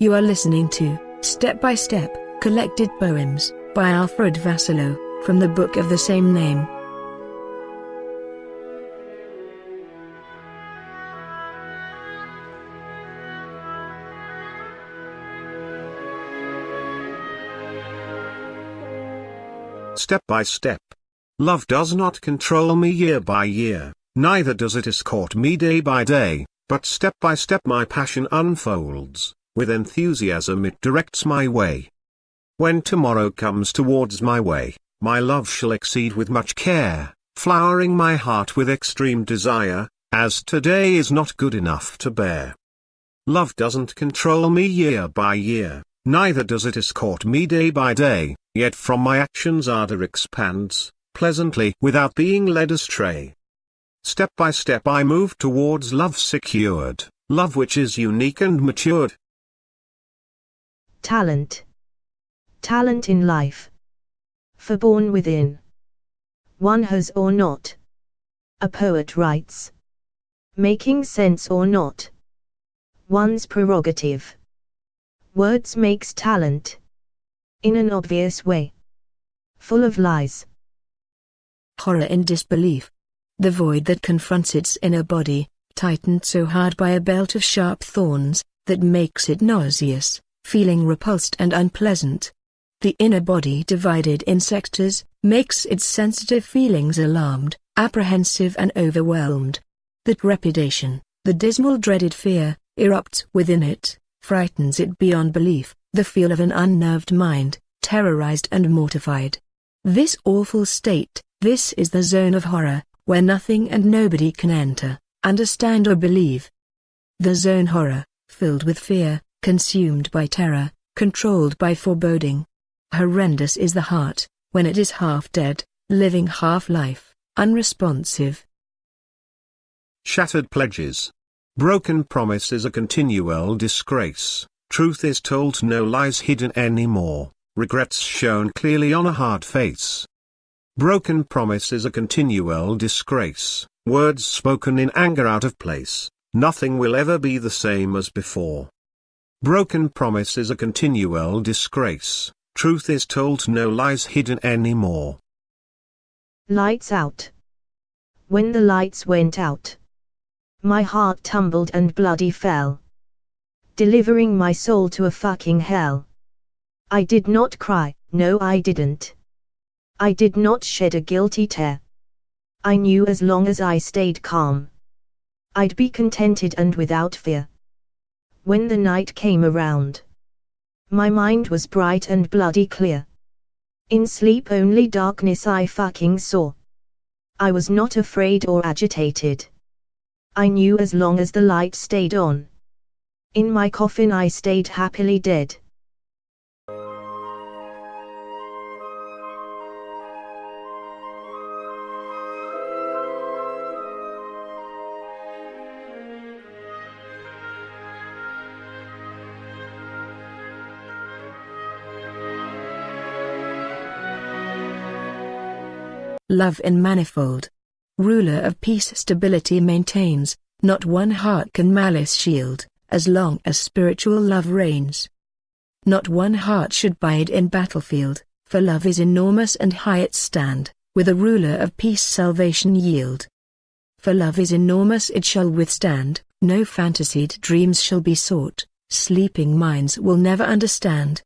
You are listening to Step by Step, Collected Poems, by Alfred Vassallo, from the book of the same name. Step by step. Love does not control me year by year, neither does it escort me day by day, but step by step my passion unfolds, with enthusiasm it directs my way. When tomorrow comes towards my way, my love shall exceed with much care, flowering my heart with extreme desire, as today is not good enough to bear. Love doesn't control me year by year, neither does it escort me day by day, yet from my actions ardor expands, pleasantly without being led astray. Step by step I move towards love secured, love which is unique and matured. Talent. Talent in life. For born within. One has or not. A poet writes. Making sense or not. One's prerogative. Words makes talent. In an obvious way. Full of lies. Horror in disbelief. The void that confronts its inner body, tightened so hard by a belt of sharp thorns, that makes it nauseous, feeling repulsed and unpleasant. The inner body divided in sectors, makes its sensitive feelings alarmed, apprehensive and overwhelmed. That trepidation, the dismal dreaded fear, erupts within it, frightens it beyond belief, the feel of an unnerved mind, terrorized and mortified. This awful state, this is the zone of horror, where nothing and nobody can enter, understand or believe. The zone horror, filled with fear, consumed by terror, controlled by foreboding. Horrendous is the heart, when it is half dead, living half life, unresponsive. Shattered pledges. Broken promise is a continual disgrace, truth is told no lies hidden anymore, regrets shown clearly on a hard face. Broken promise is a continual disgrace, words spoken in anger out of place, nothing will ever be the same as before. Broken promise is a continual disgrace, truth is told no lies hidden anymore. Lights out. When the lights went out, my heart tumbled and bloody fell, delivering my soul to a fucking hell. I did not cry, no I didn't. I did not shed a guilty tear. I knew as long as I stayed calm, I'd be contented and without fear. When the night came around, my mind was bright and bloody clear. In sleep only darkness I fucking saw. I was not afraid or agitated. I knew as long as the light stayed on, in my coffin I stayed happily dead. Love in manifold. Ruler of peace stability maintains, not one heart can malice shield, as long as spiritual love reigns. Not one heart should bide in battlefield, for love is enormous and high its stand, with a ruler of peace salvation yield. For love is enormous it shall withstand, no fantasied dreams shall be sought, sleeping minds will never understand.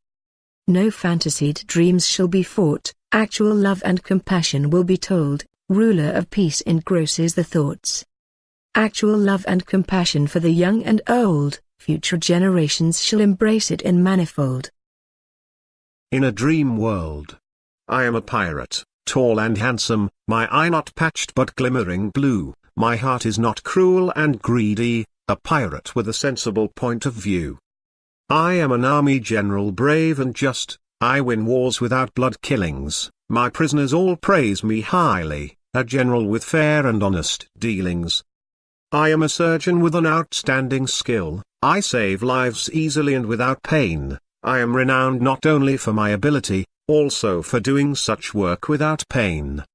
No fantasied dreams shall be fought, actual love and compassion will be told, ruler of peace engrosses the thoughts. Actual love and compassion for the young and old, future generations shall embrace it in manifold. In a dream world. I am a pirate, tall and handsome, my eye not patched but glimmering blue, my heart is not cruel and greedy, a pirate with a sensible point of view. I am an army general brave and just, I win wars without blood killings, my prisoners all praise me highly, a general with fair and honest dealings. I am a surgeon with an outstanding skill, I save lives easily and without pain, I am renowned not only for my ability, also for doing such work without pain.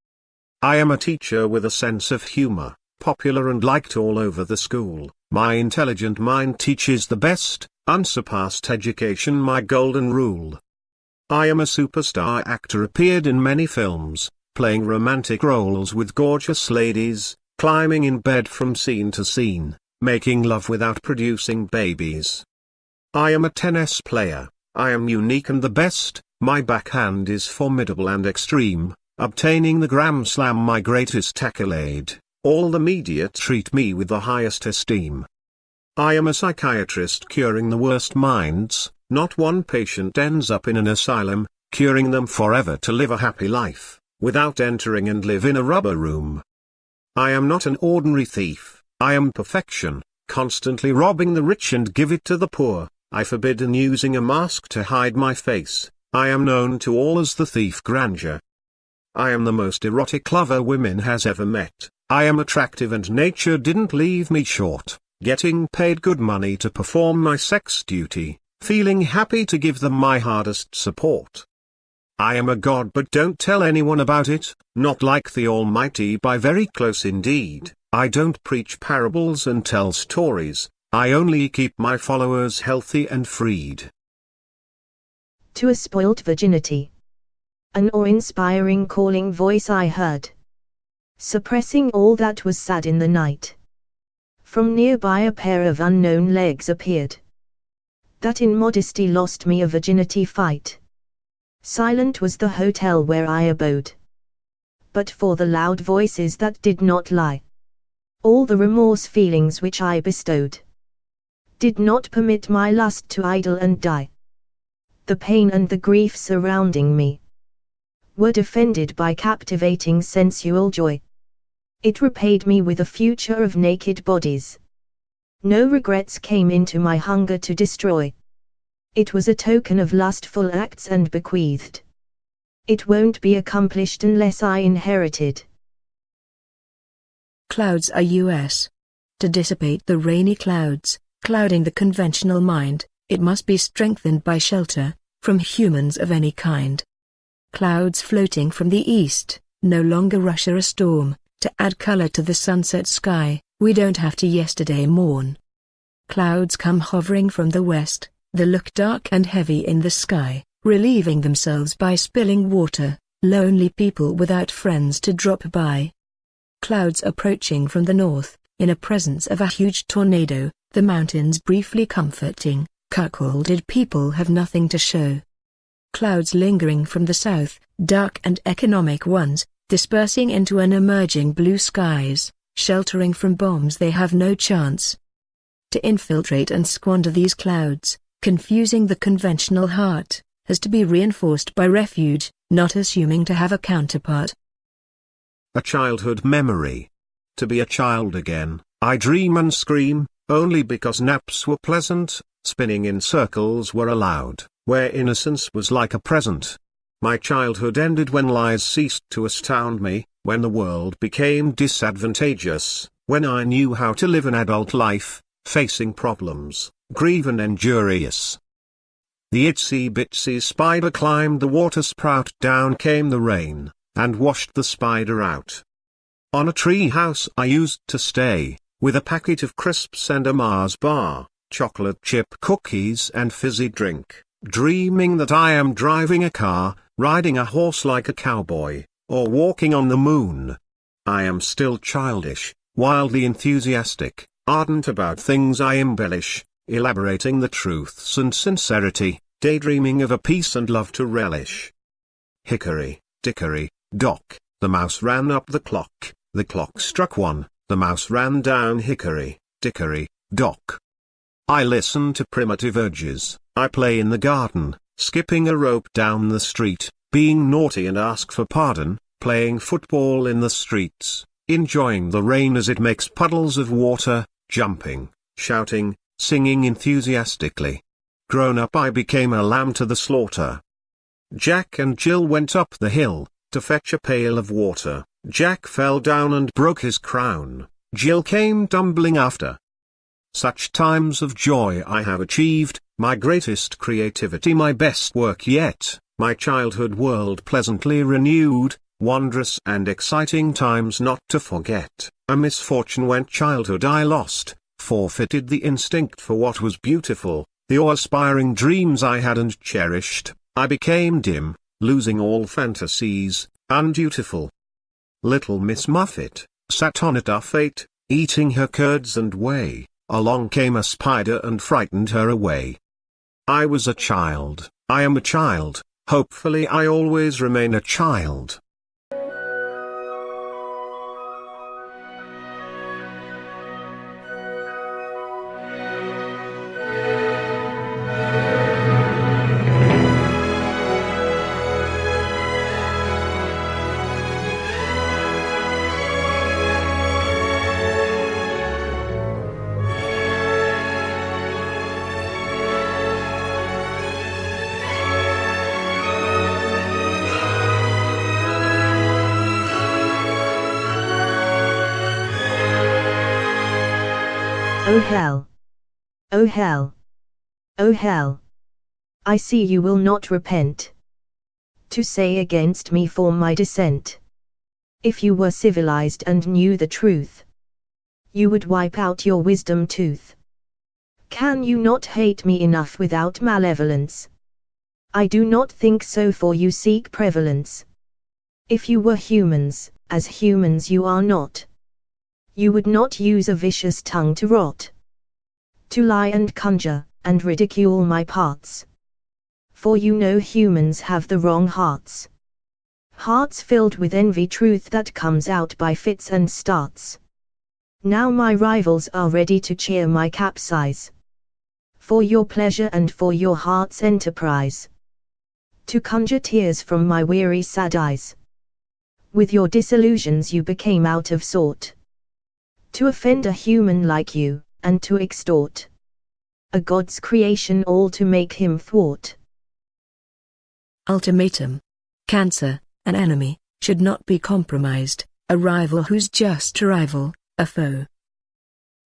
I am a teacher with a sense of humor, popular and liked all over the school, my intelligent mind teaches the best, unsurpassed education my golden rule. I am a superstar actor, appeared in many films, playing romantic roles with gorgeous ladies, climbing in bed from scene to scene, making love without producing babies. I am a tennis player, I am unique and the best, my backhand is formidable and extreme, obtaining the Grand Slam my greatest accolade, all the media treat me with the highest esteem. I am a psychiatrist curing the worst minds, not one patient ends up in an asylum, curing them forever to live a happy life, without entering and live in a rubber room. I am not an ordinary thief, I am perfection, constantly robbing the rich and give it to the poor, I forbidden using a mask to hide my face, I am known to all as the thief Grandeur. I am the most erotic lover women has ever met, I am attractive and nature didn't leave me short, getting paid good money to perform my sex duty, feeling happy to give them my hardest support. I am a god but don't tell anyone about it, not like the Almighty by very close indeed, I don't preach parables and tell stories, I only keep my followers healthy and freed. To a spoilt virginity. An awe-inspiring calling voice I heard, suppressing all that was sad in the night. From nearby a pair of unknown legs appeared, that in modesty lost me a virginity fight. Silent was the hotel where I abode, but for the loud voices that did not lie, all the remorse feelings which I bestowed did not permit my lust to idle and die. The pain and the grief surrounding me were defended by captivating sensual joy. It repaid me with a future of naked bodies. No regrets came into my hunger to destroy. It was a token of lustful acts and bequeathed. It won't be accomplished unless I inherited. Clouds are US. To dissipate the rainy clouds, clouding the conventional mind, it must be strengthened by shelter, from humans of any kind. Clouds floating from the east, no longer usher a storm, to add color to the sunset sky, we don't have to yesterday morn. Clouds come hovering from the west, they look dark and heavy in the sky, relieving themselves by spilling water, lonely people without friends to drop by. Clouds approaching from the north, in a presence of a huge tornado, the mountains briefly comforting, cuckolded people have nothing to show. Clouds lingering from the south, dark and economic ones, dispersing into an emerging blue skies, sheltering from bombs they have no chance to infiltrate and squander these clouds, confusing the conventional heart, has to be reinforced by refuge, not assuming to have a counterpart. A childhood memory. To be a child again, I dream and scream, only because naps were pleasant, spinning in circles were allowed, where innocence was like a present. My childhood ended when lies ceased to astound me, when the world became disadvantageous, when I knew how to live an adult life, facing problems, grieve and endurious. The itsy-bitsy spider climbed the water spout, down came the rain, and washed the spider out. On a tree house I used to stay, with a packet of crisps and a Mars bar, chocolate chip cookies and fizzy drink, dreaming that I am driving a car, riding a horse like a cowboy, or walking on the moon. I am still childish, wildly enthusiastic, ardent about things I embellish, elaborating the truths and sincerity, daydreaming of a peace and love to relish. Hickory, dickory, dock, the mouse ran up the clock struck 1, the mouse ran down hickory, dickory, dock. I listen to primitive urges, I play in the garden, skipping a rope down the street, being naughty and ask for pardon, playing football in the streets, enjoying the rain as it makes puddles of water, jumping, shouting, singing enthusiastically. Grown up I became a lamb to the slaughter. Jack and Jill went up the hill, to fetch a pail of water. Jack fell down and broke his crown, Jill came tumbling after. Such times of joy I have achieved, my greatest creativity, my best work yet, my childhood world pleasantly renewed, wondrous and exciting times not to forget. A misfortune went childhood I lost, forfeited the instinct for what was beautiful, The awe-inspiring dreams I had and cherished, I became dim, losing all fantasies, undutiful. Little Miss Muffet sat on a duffet, eating her curds and whey. Along came a spider and frightened her away. I was a child, I am a child, hopefully I always remain a child. Oh hell! Oh hell! Oh hell! I see you will not repent to say against me for my dissent. If you were civilized and knew the truth, you would wipe out your wisdom tooth. Can you not hate me enough without malevolence? I do not think so, for you seek prevalence. If you were humans, as humans you are not, you would not use a vicious tongue to rot, to lie and conjure, and ridicule my parts. For you know humans have the wrong hearts. Hearts filled with envy, truth that comes out by fits and starts. Now my rivals are ready to cheer my capsize, for your pleasure and for your heart's enterprise, to conjure tears from my weary sad eyes. With your disillusions you became out of sort, to offend a human like you, and to extort a God's creation, all to make him thwart. Ultimatum. Cancer, an enemy, should not be compromised, a rival who's just a rival, a foe.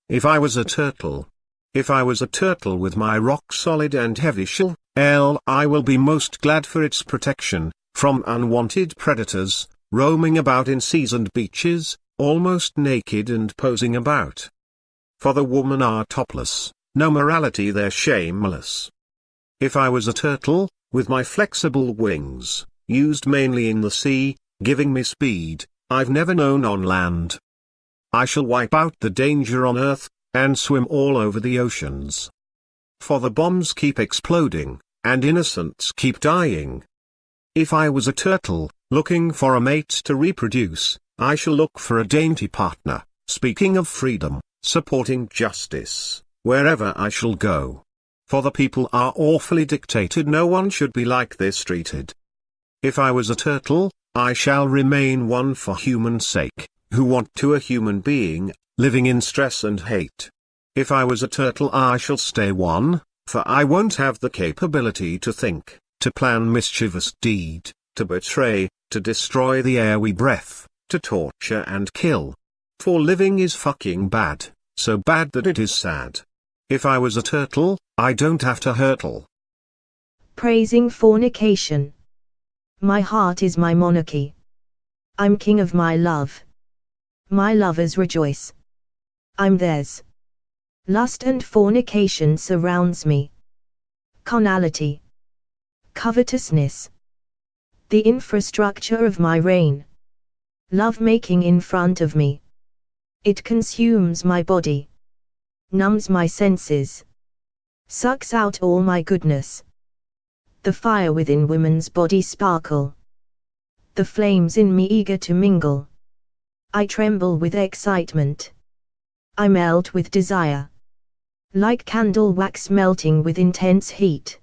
If I was a turtle with my rock-solid and heavy shell, I will be most glad for its protection, from unwanted predators, roaming about in seas and beaches, almost naked and posing about. For the women are topless, no morality they're shameless. If I was a turtle, with my flexible wings, used mainly in the sea, giving me speed I've never known on land, I shall wipe out the danger on earth, and swim all over the oceans. For the bombs keep exploding, and innocents keep dying. If I was a turtle, looking for a mate to reproduce, I shall look for a dainty partner, speaking of freedom, supporting justice, wherever I shall go. For the people are awfully dictated, no one should be like this treated. If I was a turtle, I shall remain one for human sake, who want to a human being, living in stress and hate. If I was a turtle I shall stay one, for I won't have the capability to think, to plan mischievous deed, to betray, to destroy the air we breathe, to torture and kill. For living is fucking bad, so bad that it is sad. If I was a turtle, I don't have to hurtle. Praising fornication. My heart is my monarchy. I'm king of my love. My lovers rejoice. I'm theirs. Lust and fornication surrounds me. Carnality. Covetousness. The infrastructure of my reign. Love making in front of me. It consumes my body, numbs my senses, sucks out all my goodness. The fire within woman's body sparkle, the flames in me eager to mingle. I tremble with excitement, I melt with desire, like candle wax melting with intense heat.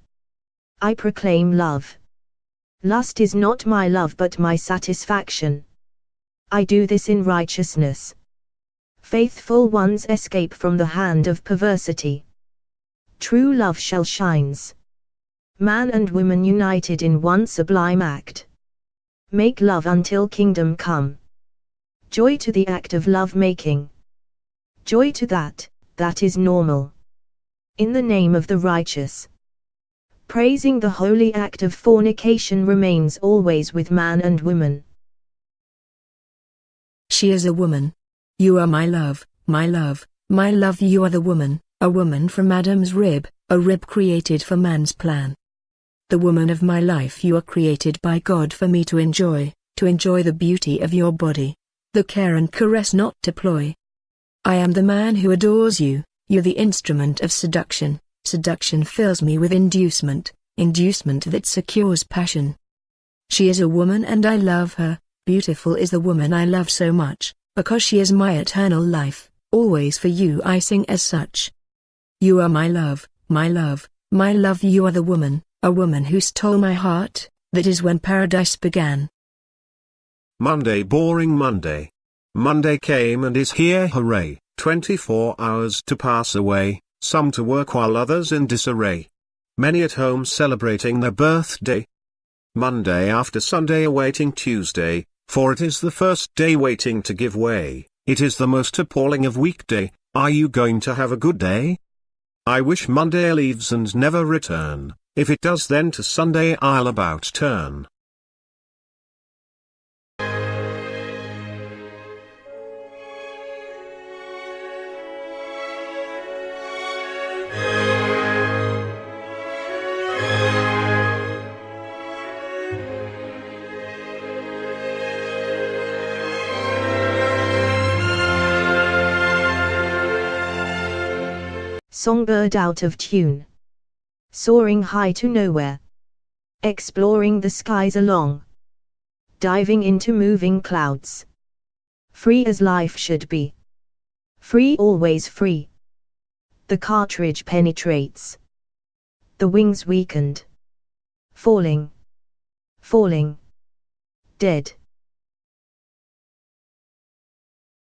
I proclaim love. Lust is not my love but my satisfaction. I do this in righteousness. Faithful ones escape from the hand of perversity. True love shall shines. Man and woman united in one sublime act. Make love until kingdom come. Joy to the act of love making. Joy to that is normal. In the name of the righteous. Praising the holy act of fornication remains always with man and woman. She is a woman. You are my love, my love, my love. You are the woman, a woman from Adam's rib, a rib created for man's plan. The woman of my life, you are created by God for me to enjoy the beauty of your body, the care and caress not to ploy. I am the man who adores you, you're the instrument of seduction, seduction fills me with inducement that secures passion. She is a woman and I love her, beautiful is the woman I love so much, because she is my eternal life, always for you I sing as such. You are my love, my love, my love, you are the woman, a woman who stole my heart, that is when paradise began. Monday, boring Monday. Monday came and is here, hooray, 24 hours to pass away, some to work while others in disarray. Many at home celebrating their birthday. Monday after Sunday awaiting Tuesday, for it is the first day waiting to give way, it is the most appalling of weekday, are you going to have a good day? I wish Monday leaves and never return, if it does then to Sunday I'll about turn. Songbird out of tune. Soaring high to nowhere. Exploring the skies along. Diving into moving clouds. Free as life should be. Free, always free. The cartridge penetrates. The wings weakened. Falling. Falling. Dead.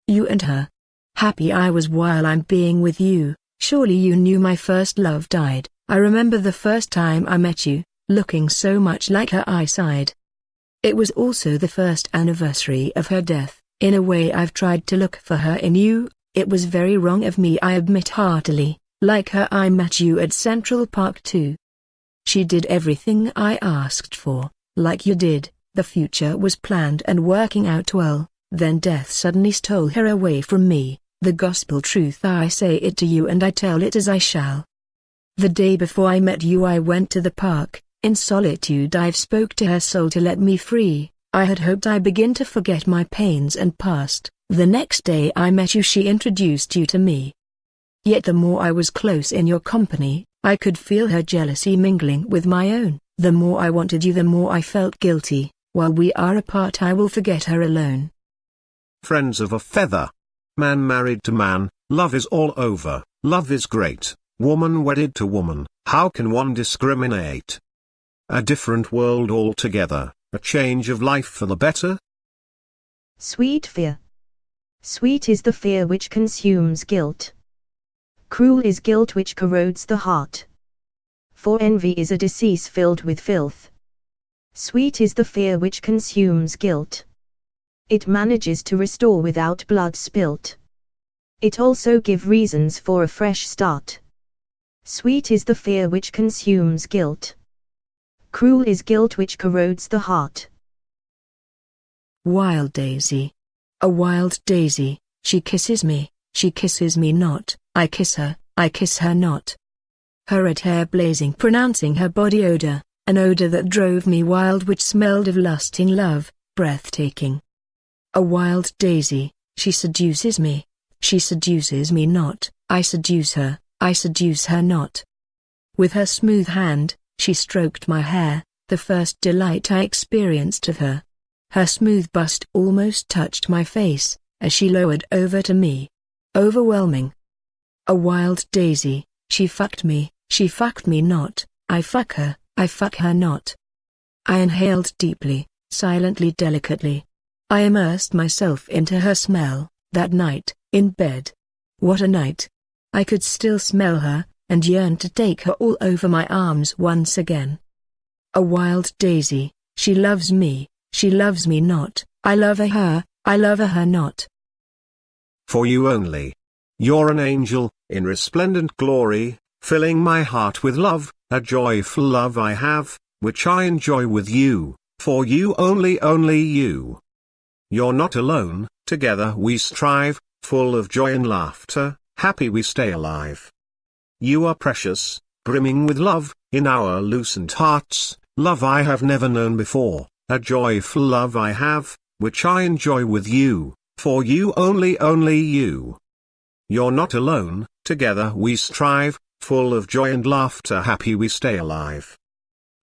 You and her. Happy I was while I'm being with you. Surely you knew my first love died. I remember the first time I met you, looking so much like her I sighed. It was also the first anniversary of her death. In a way I've tried to look for her in you, it was very wrong of me I admit heartily. Like her I met you at Central Park too. She did everything I asked for, like you did, the future was planned and working out well, then death suddenly stole her away from me. The gospel truth I say it to you and I tell it as I shall. The day before I met you I went to the park, in solitude I've spoke to her soul to let me free, I had hoped I begin to forget my pains and past, the next day I met you she introduced you to me. Yet the more I was close in your company, I could feel her jealousy mingling with my own, the more I wanted you the more I felt guilty, while we are apart I will forget her alone. Friends of a feather. Man married to man, love is all over, love is great, woman wedded to woman, how can one discriminate? A different world altogether, a change of life for the better? Sweet fear. Sweet is the fear which consumes guilt. Cruel is guilt which corrodes the heart. For envy is a disease filled with filth. Sweet is the fear which consumes guilt. It manages to restore without blood spilt. It also gives reasons for a fresh start. Sweet is the fear which consumes guilt. Cruel is guilt which corrodes the heart. Wild daisy. A wild daisy, she kisses me not, I kiss her not. Her red hair blazing pronouncing her body odor, an odor that drove me wild which smelled of lusting love, breathtaking. A wild daisy, she seduces me not, I seduce her not. With her smooth hand, she stroked my hair, the first delight I experienced of her. Her smooth bust almost touched my face, as she lowered over to me. Overwhelming. A wild daisy, she fucked me not, I fuck her not. I inhaled deeply, silently, delicately. I immersed myself into her smell, that night, in bed. What a night! I could still smell her, and yearned to take her all over my arms once again. A wild daisy, she loves me not, I love her not. For you only. You're an angel, in resplendent glory, filling my heart with love, a joyful love I have, which I enjoy with you, for you only you. You're not alone, together we strive, full of joy and laughter, happy we stay alive. You are precious, brimming with love, in our loosened hearts, love I have never known before, a joyful love I have, which I enjoy with you, for you only you. You're not alone, together we strive, full of joy and laughter happy we stay alive.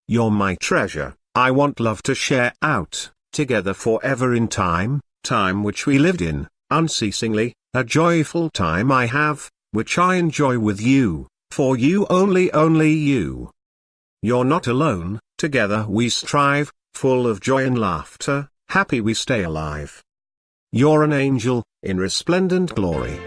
You're my treasure, I want love to share out, together forever in time, time which we lived in, unceasingly, a joyful time I have, which I enjoy with you, for you only you. You're not alone, together we strive, full of joy and laughter, happy we stay alive. You're an angel, in resplendent glory.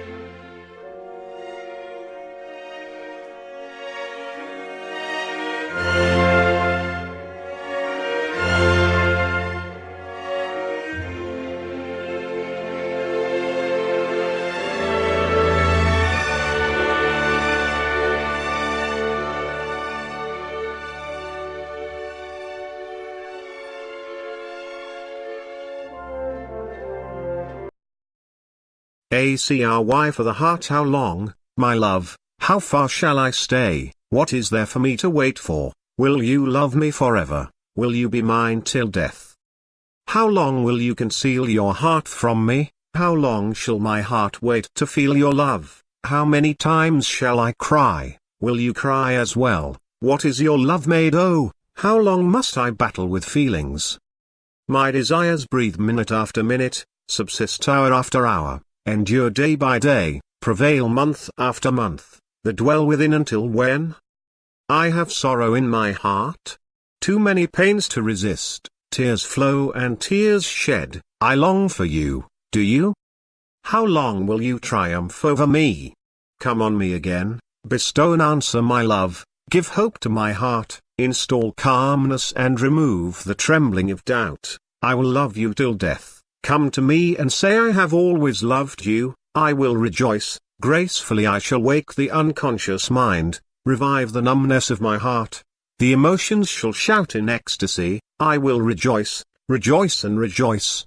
ACRY for the heart. How long, my love, how far shall I stay, what is there for me to wait for, will you love me forever, will you be mine till death? How long will you conceal your heart from me, how long shall my heart wait to feel your love, how many times shall I cry, will you cry as well, what is your love made oh, how long must I battle with feelings? My desires breathe minute after minute, subsist hour after hour, endure day by day, prevail month after month, that dwell within until when? I have sorrow in my heart, too many pains to resist, tears flow and tears shed, I long for you, do you? How long will you triumph over me? Come on me again, bestow an answer my love, give hope to my heart, install calmness and remove the trembling of doubt, I will love you till death. Come to me and say I have always loved you, I will rejoice, gracefully I shall wake the unconscious mind, revive the numbness of my heart, the emotions shall shout in ecstasy, I will rejoice, rejoice and rejoice.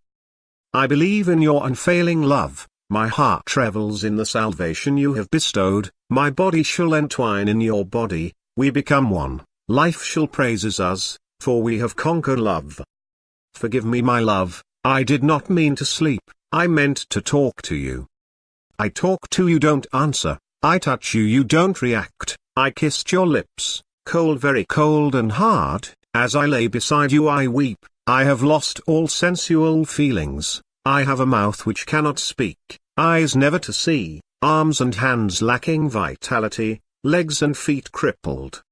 I believe in your unfailing love, my heart revels in the salvation you have bestowed, my body shall entwine in your body, we become one, life shall praises us, for we have conquered love. Forgive me my love, I did not mean to sleep, I meant to talk to you. I talk to you don't answer, I touch you you don't react, I kissed your lips, cold very cold and hard, as I lay beside you I weep, I have lost all sensual feelings, I have a mouth which cannot speak, eyes never to see, arms and hands lacking vitality, legs and feet crippled.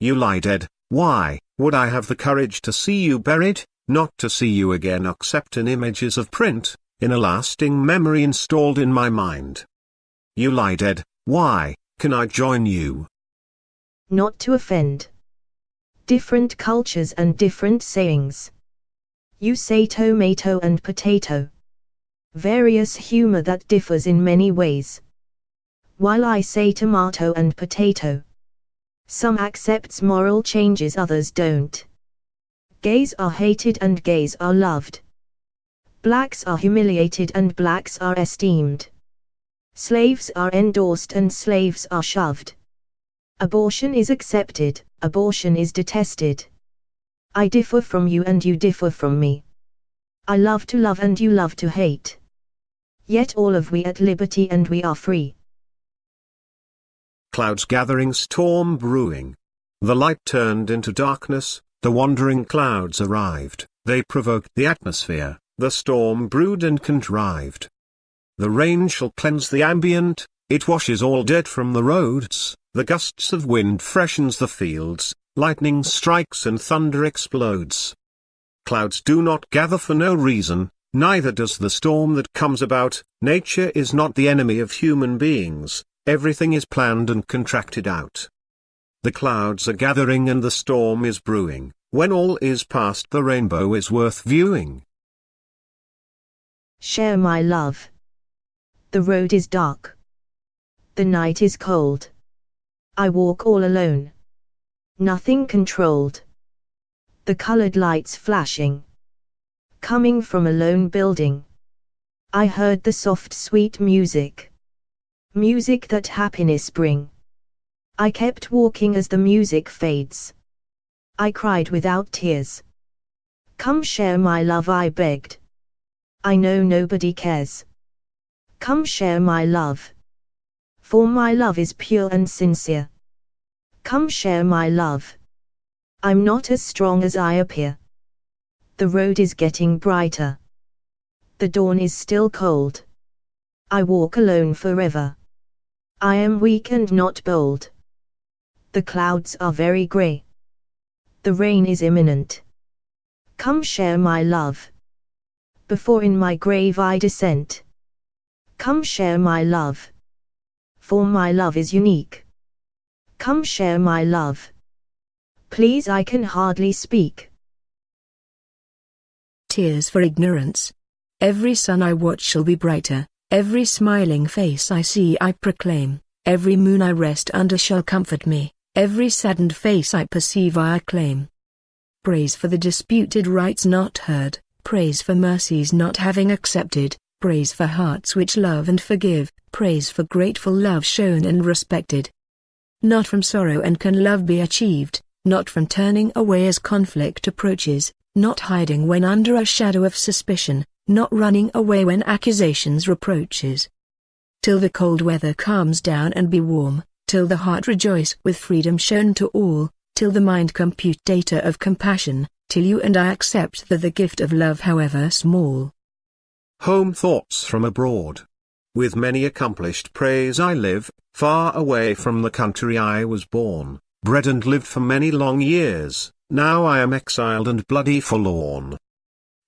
You lie dead, why, would I have the courage to see you buried? Not to see you again except in images of print, in a lasting memory installed in my mind. You lie dead, why, can I join you? Not to offend. Different cultures and different sayings. You say tomato and potato. Various humor that differs in many ways. While I say tomato and potato. Some accepts moral changes others don't. Gays are hated and gays are loved. Blacks are humiliated and blacks are esteemed. Slaves are endorsed and slaves are shoved. Abortion is accepted, abortion is detested. I differ from you and you differ from me. I love to love and you love to hate. Yet all of we at liberty and we are free. Clouds gathering, storm brewing. The light turned into darkness, the wandering clouds arrived, they provoked the atmosphere, the storm brewed and contrived. The rain shall cleanse the ambient, it washes all dirt from the roads, the gusts of wind freshens the fields, lightning strikes and thunder explodes. Clouds do not gather for no reason, neither does the storm that comes about, nature is not the enemy of human beings, everything is planned and contracted out. The clouds are gathering and the storm is brewing, when all is past the rainbow is worth viewing. Share my love. The road is dark. The night is cold. I walk all alone. Nothing controlled. The colored lights flashing. Coming from a lone building. I heard the soft sweet music. Music that happiness bring. I kept walking as the music fades. I cried without tears. Come share my love, I begged. I know nobody cares. Come share my love. For my love is pure and sincere. Come share my love. I'm not as strong as I appear. The road is getting brighter. The dawn is still cold. I walk alone forever. I am weak and not bold. The clouds are very grey. The rain is imminent. Come share my love. Before in my grave I descend. Come share my love. For my love is unique. Come share my love. Please, I can hardly speak. Tears for ignorance. Every sun I watch shall be brighter, every smiling face I see I proclaim, every moon I rest under shall comfort me, every saddened face I perceive I claim. Praise for the disputed rights not heard, praise for mercies not having accepted, praise for hearts which love and forgive, praise for grateful love shown and respected. Not from sorrow and can love be achieved, not from turning away as conflict approaches, not hiding when under a shadow of suspicion, not running away when accusations reproaches. Till the cold weather calms down and be warm, till the heart rejoice with freedom shown to all, till the mind compute data of compassion, till you and I accept that the gift of love however small. Home thoughts from abroad. With many accomplished praise I live, far away from the country I was born, bred and lived for many long years, now I am exiled and bloody forlorn.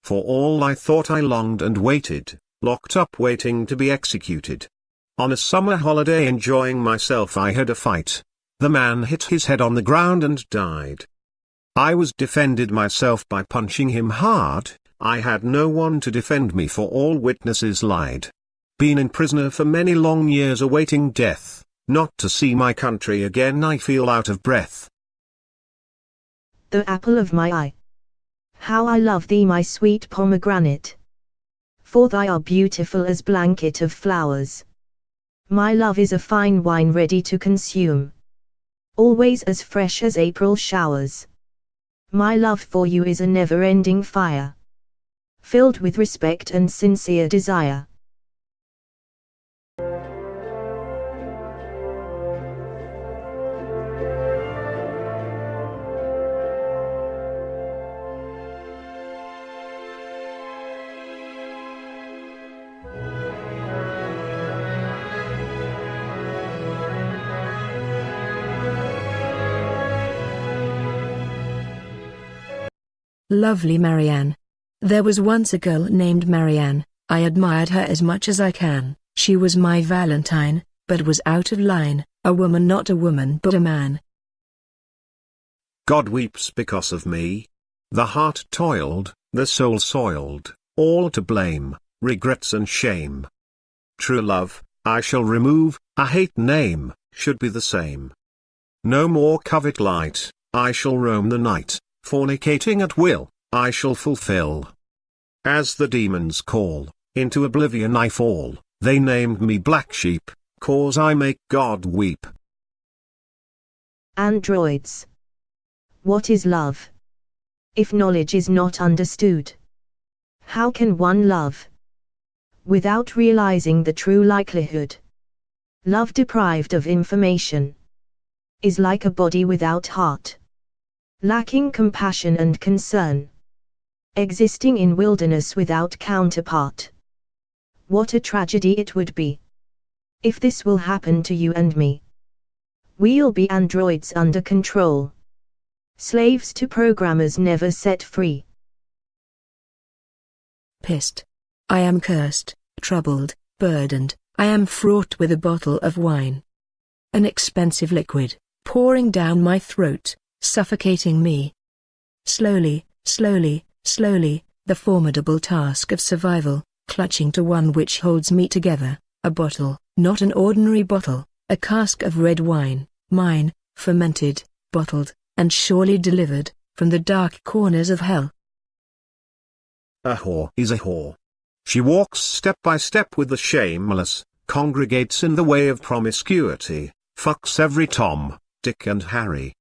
For all I thought I longed and waited, locked up waiting to be executed. On a summer holiday enjoying myself I had a fight. The man hit his head on the ground and died. I was defended myself by punching him hard, I had no one to defend me for all witnesses lied. Been in prisoner for many long years awaiting death, not to see my country again I feel out of breath. The apple of my eye. How I love thee, my sweet pomegranate. For thou art beautiful as blanket of flowers. My love is a fine wine ready to consume. Always as fresh as April showers. My love for you is a never-ending fire. Filled with respect and sincere desire. Lovely Marianne. There was once a girl named Marianne, I admired her as much as I can, she was my Valentine, but was out of line, a woman, not a woman but a man. God weeps because of me. The heart toiled, the soul soiled, all to blame, regrets and shame. True love, I shall remove, a hate name, should be the same. No more covet light, I shall roam the night, fornicating at will, I shall fulfill. As the demons call, into oblivion I fall, they named me black sheep, cause I make God weep. Androids. What is love? If knowledge is not understood, how can one love? Without realizing the true likelihood. Love deprived of information is like a body without heart, lacking compassion and concern, existing in wilderness without counterpart. What a tragedy it would be if this will happen to you and me. We'll be androids under control, slaves to programmers never set free. Pissed. I am cursed, troubled, burdened, I am fraught with a bottle of wine. An expensive liquid, pouring down my throat, suffocating me. Slowly, slowly, slowly, the formidable task of survival, clutching to one which holds me together, a bottle, not an ordinary bottle, a cask of red wine, mine, fermented, bottled, and surely delivered, from the dark corners of hell. A whore is a whore. She walks step by step with the shameless, congregates in the way of promiscuity, fucks every Tom, Dick and Harry.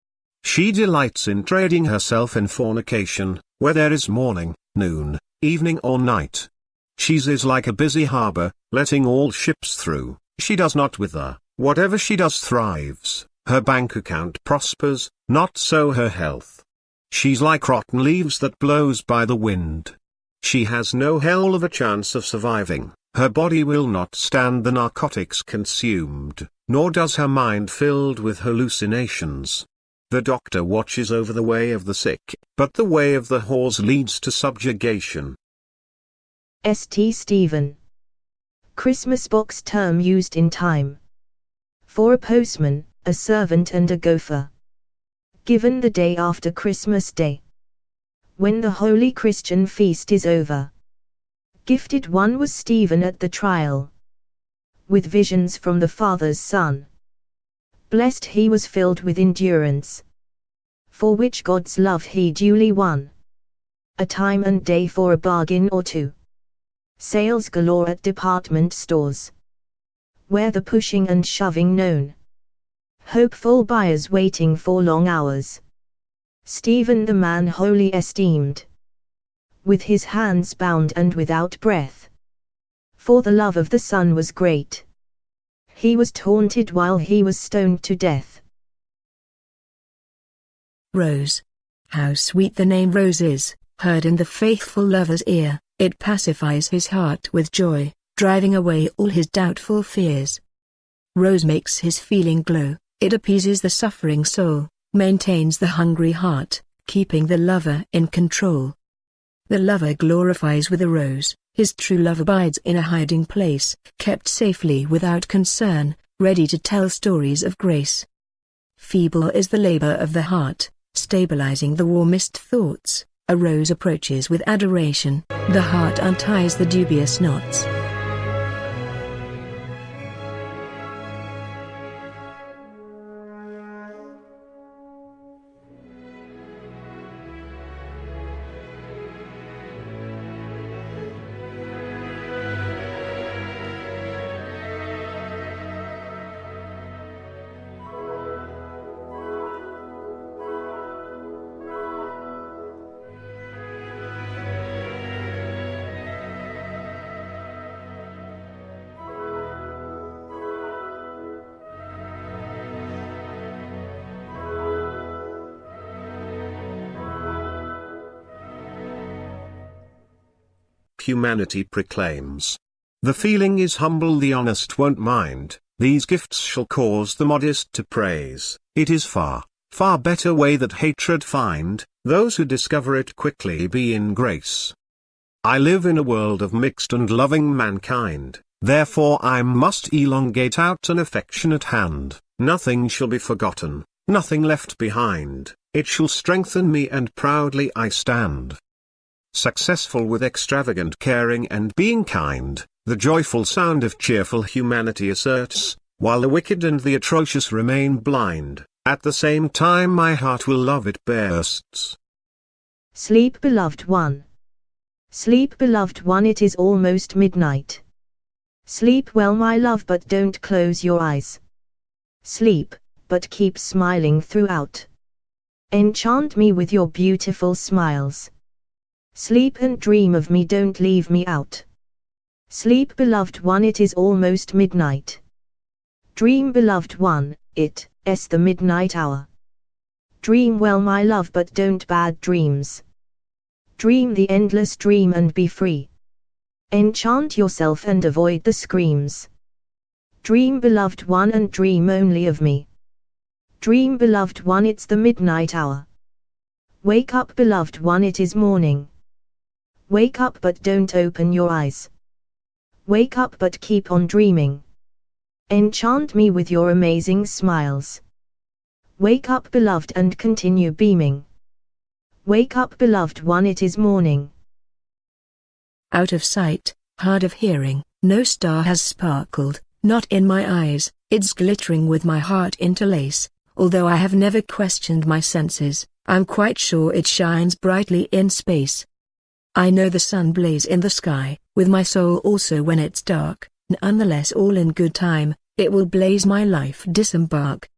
She delights in trading herself in fornication, where there is morning, noon, evening or night. She's is like a busy harbor, letting all ships through. She does not wither, whatever she does thrives, her bank account prospers, not so her health. She's like rotten leaves that blows by the wind. She has no hell of a chance of surviving, her body will not stand the narcotics consumed, nor does her mind filled with hallucinations. The doctor watches over the way of the sick, but the way of the whores leads to subjugation. St. Stephen. Christmas box term used in time. For a postman, a servant and a gopher. Given the day after Christmas Day. When the holy Christian feast is over. Gifted one was Stephen at the trial. With visions from the Father's Son. Blessed he was filled with endurance. For which God's love he duly won. A time and day for a bargain or two. Sales galore at department stores. Where the pushing and shoving known. Hopeful buyers waiting for long hours. Stephen the man wholly esteemed. With his hands bound and without breath. For the love of the Son was great. He was taunted while he was stoned to death. Rose. How sweet the name Rose is, heard in the faithful lover's ear, it pacifies his heart with joy, driving away all his doubtful fears. Rose makes his feeling glow, it appeases the suffering soul, maintains the hungry heart, keeping the lover in control. The lover glorifies with a rose, his true love abides in a hiding place, kept safely without concern, ready to tell stories of grace. Feeble is the labor of the heart, stabilizing the warmest thoughts, a rose approaches with adoration, the heart unties the dubious knots. Humanity proclaims. The feeling is humble, the honest won't mind, these gifts shall cause the modest to praise. It is far, far better way that hatred find, those who discover it quickly be in grace. I live in a world of mixed and loving mankind, therefore I must elongate out an affectionate hand, nothing shall be forgotten, nothing left behind, it shall strengthen me and proudly I stand. Successful with extravagant caring and being kind, the joyful sound of cheerful humanity asserts, while the wicked and the atrocious remain blind, at the same time my heart will love it bursts. Sleep, beloved one. Sleep, beloved one, it is almost midnight. Sleep well, my love, but don't close your eyes. Sleep, but keep smiling throughout. Enchant me with your beautiful smiles. Sleep and dream of me, don't leave me out. Sleep, beloved one, it is almost midnight. Dream, beloved one, it is the midnight hour. Dream well, my love, but don't bad dreams. Dream the endless dream and be free. Enchant yourself and avoid the screams. Dream, beloved one, and dream only of me. Dream, beloved one, it's the midnight hour. Wake up, beloved one, it is morning. Wake up, but don't open your eyes. Wake up, but keep on dreaming. Enchant me with your amazing smiles. Wake up, beloved, and continue beaming. Wake up, beloved one, it is morning. Out of sight, hard of hearing, no star has sparkled, not in my eyes, it's glittering with my heart interlace, although I have never questioned my senses, I'm quite sure it shines brightly in space. I know the sun blaze in the sky, with my soul also when it's dark, nonetheless all in good time, It will blaze my life. Disembark.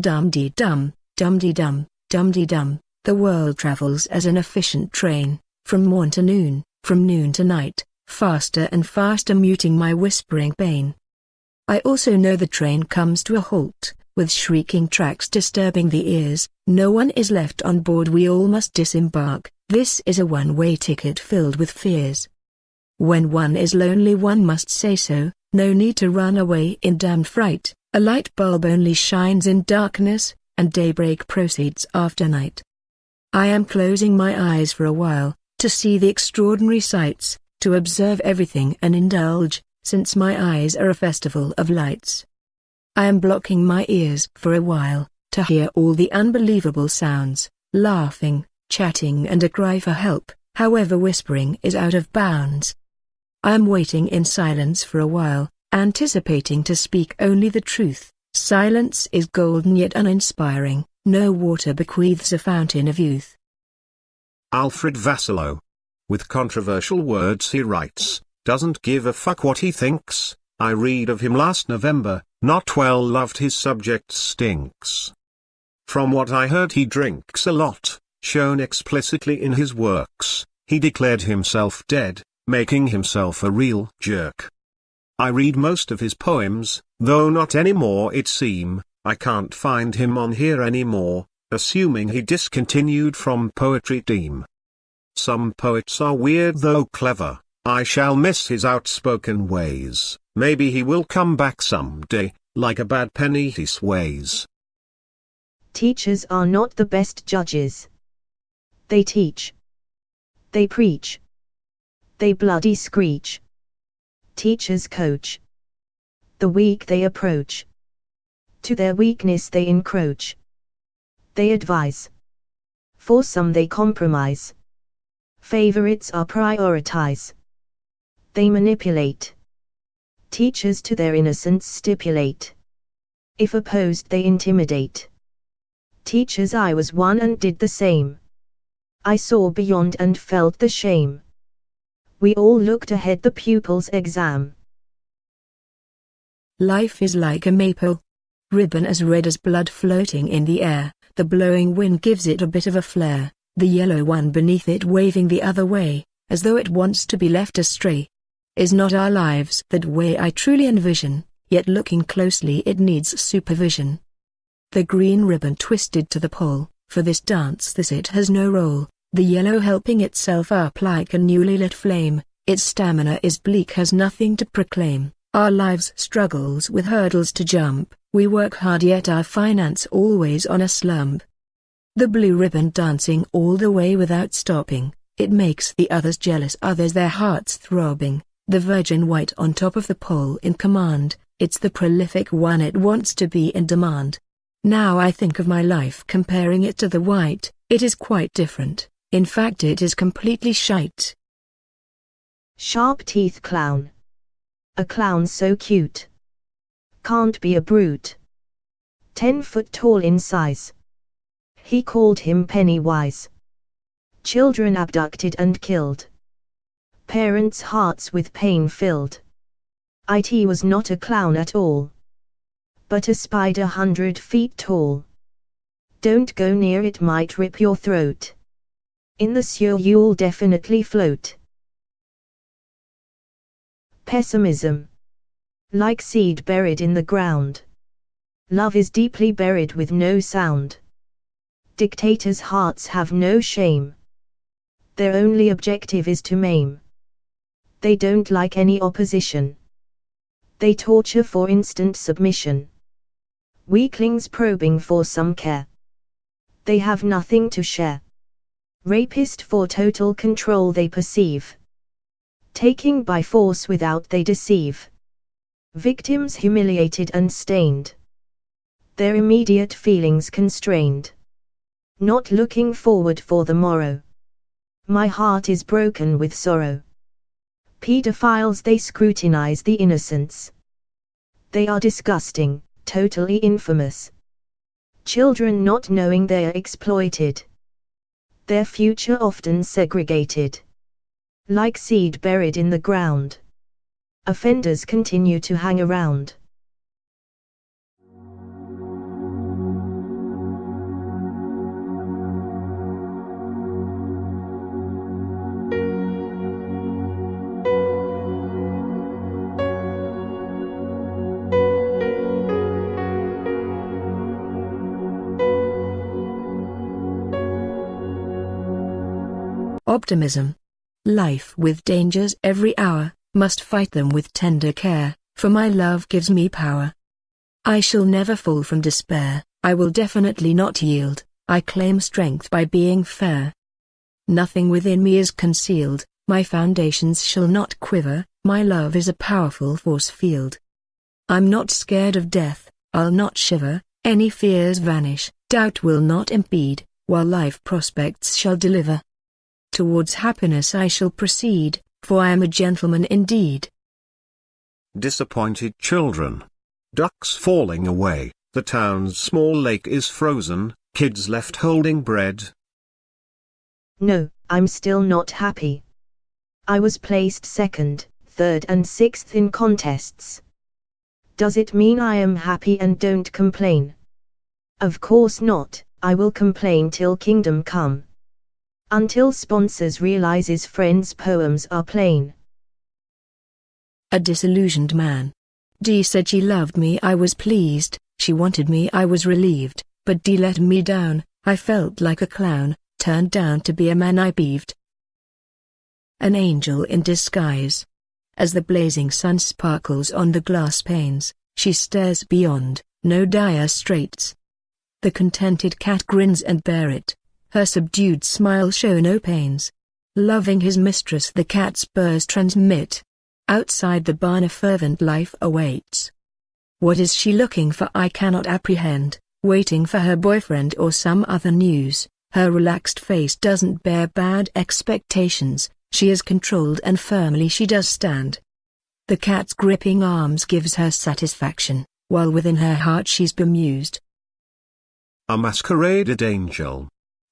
Dum-dee-dum, dum-dee-dum, dum-dee-dum. The world travels as an efficient train, from morn to noon, from noon to night, faster and faster, muting my whispering pain. I also know the train comes to a halt, with shrieking tracks disturbing the ears. No one is left on board, we all must disembark. This is a one-way ticket filled with fears. When one is lonely one must say so, no need to run away in damned fright. A light bulb only shines in darkness, and daybreak proceeds after night. I am closing my eyes for a while, to see the extraordinary sights, to observe everything and indulge, since my eyes are a festival of lights. I am blocking my ears for a while, to hear all the unbelievable sounds, laughing, chatting and a cry for help, however whispering is out of bounds. I am waiting in silence for a while, anticipating to speak only the truth. Silence is golden yet uninspiring, no water bequeaths a fountain of youth. Alfred Vassallo. With controversial words he writes, doesn't give a fuck what he thinks. I read of him last November, not well loved, his subject stinks. From what I heard he drinks a lot, shown explicitly in his works. He declared himself dead, making himself a real jerk. I read most of his poems, though not anymore it seem. I can't find him on here anymore, assuming he discontinued from poetry team. Some poets are weird though clever. I shall miss his outspoken ways. Maybe he will come back someday, like a bad penny he sways. Teachers are not the best judges. They teach. They preach. They bloody screech. Teachers coach. The weak they approach. To their weakness they encroach. They advise. For some they compromise. Favorites are prioritize. They manipulate. Teachers to their innocence stipulate. If opposed they intimidate. Teachers, I was one and did the same. I saw beyond and felt the shame. We all looked ahead the pupil's exam. Life is like a maple ribbon as red as blood floating in the air. The blowing wind gives it a bit of a flare, the yellow one beneath it waving the other way, as though it wants to be left astray. Is not our lives that way? I truly envision, yet looking closely it needs supervision. The green ribbon twisted to the pole, for this dance this it has no role, the yellow helping itself up like a newly lit flame, its stamina is bleak, has nothing to proclaim. Our lives struggles with hurdles to jump, we work hard yet our finance always on a slump. The blue ribbon dancing all the way without stopping, it makes the others jealous, others their hearts throbbing. The virgin white on top of the pole in command, it's the prolific one, it wants to be in demand. Now I think of my life comparing it to the white, it is quite different, in fact it is completely shite. Sharp teeth clown. A clown so cute. Can't be a brute. 10 foot tall in size. He called him Pennywise. Children abducted and killed. Parents' hearts with pain filled. It was not a clown at all, but a spider 100 feet tall. Don't go near it, might rip your throat. In the sewer you'll definitely float. Pessimism. Like seed buried in the ground. Love is deeply buried with no sound. Dictators' hearts have no shame. Their only objective is to maim. They don't like any opposition. They torture for instant submission. Weaklings probing for some care. They have nothing to share. Rapist for total control they perceive. Taking by force without they deceive. Victims humiliated and stained. Their immediate feelings constrained. Not looking forward for the morrow. My heart is broken with sorrow. Pedophiles, they scrutinize the innocents. They are disgusting, totally infamous. Children not knowing they are exploited. Their future often segregated. Like seed buried in the ground. Offenders continue to hang around. optimism. Life with dangers every hour, must fight them with tender care, for my love gives me power. I shall never fall from despair, I will definitely not yield, I claim strength by being fair. Nothing within me is concealed, my foundations shall not quiver, my love is a powerful force field. I'm not scared of death, I'll not shiver, any fears vanish, doubt will not impede, while life prospects shall deliver. Towards happiness I shall proceed, for I am a gentleman indeed. Disappointed children. Ducks falling away, the town's small lake is frozen, kids left holding bread. No, I'm still not happy. I was placed second, third and sixth in contests. Does it mean I am happy and don't complain? Of course not, I will complain till kingdom come. Until sponsors realizes friends' poems are plain. A disillusioned man. D said she loved me, I was pleased, she wanted me, I was relieved, but D let me down, I felt like a clown, turned down to be a man, I peeved. An angel in disguise. As the blazing sun sparkles on the glass panes, she stares beyond, no dire straits. The contented cat grins and bear it, her subdued smile show no pains. Loving his mistress the cat's purrs transmit. Outside the barn a fervent life awaits. What is she looking for I cannot apprehend, waiting for her boyfriend or some other news, her relaxed face doesn't bear bad expectations. She is controlled and firmly she does stand. The cat's gripping arms gives her satisfaction, while within her heart she's bemused. A masqueraded angel.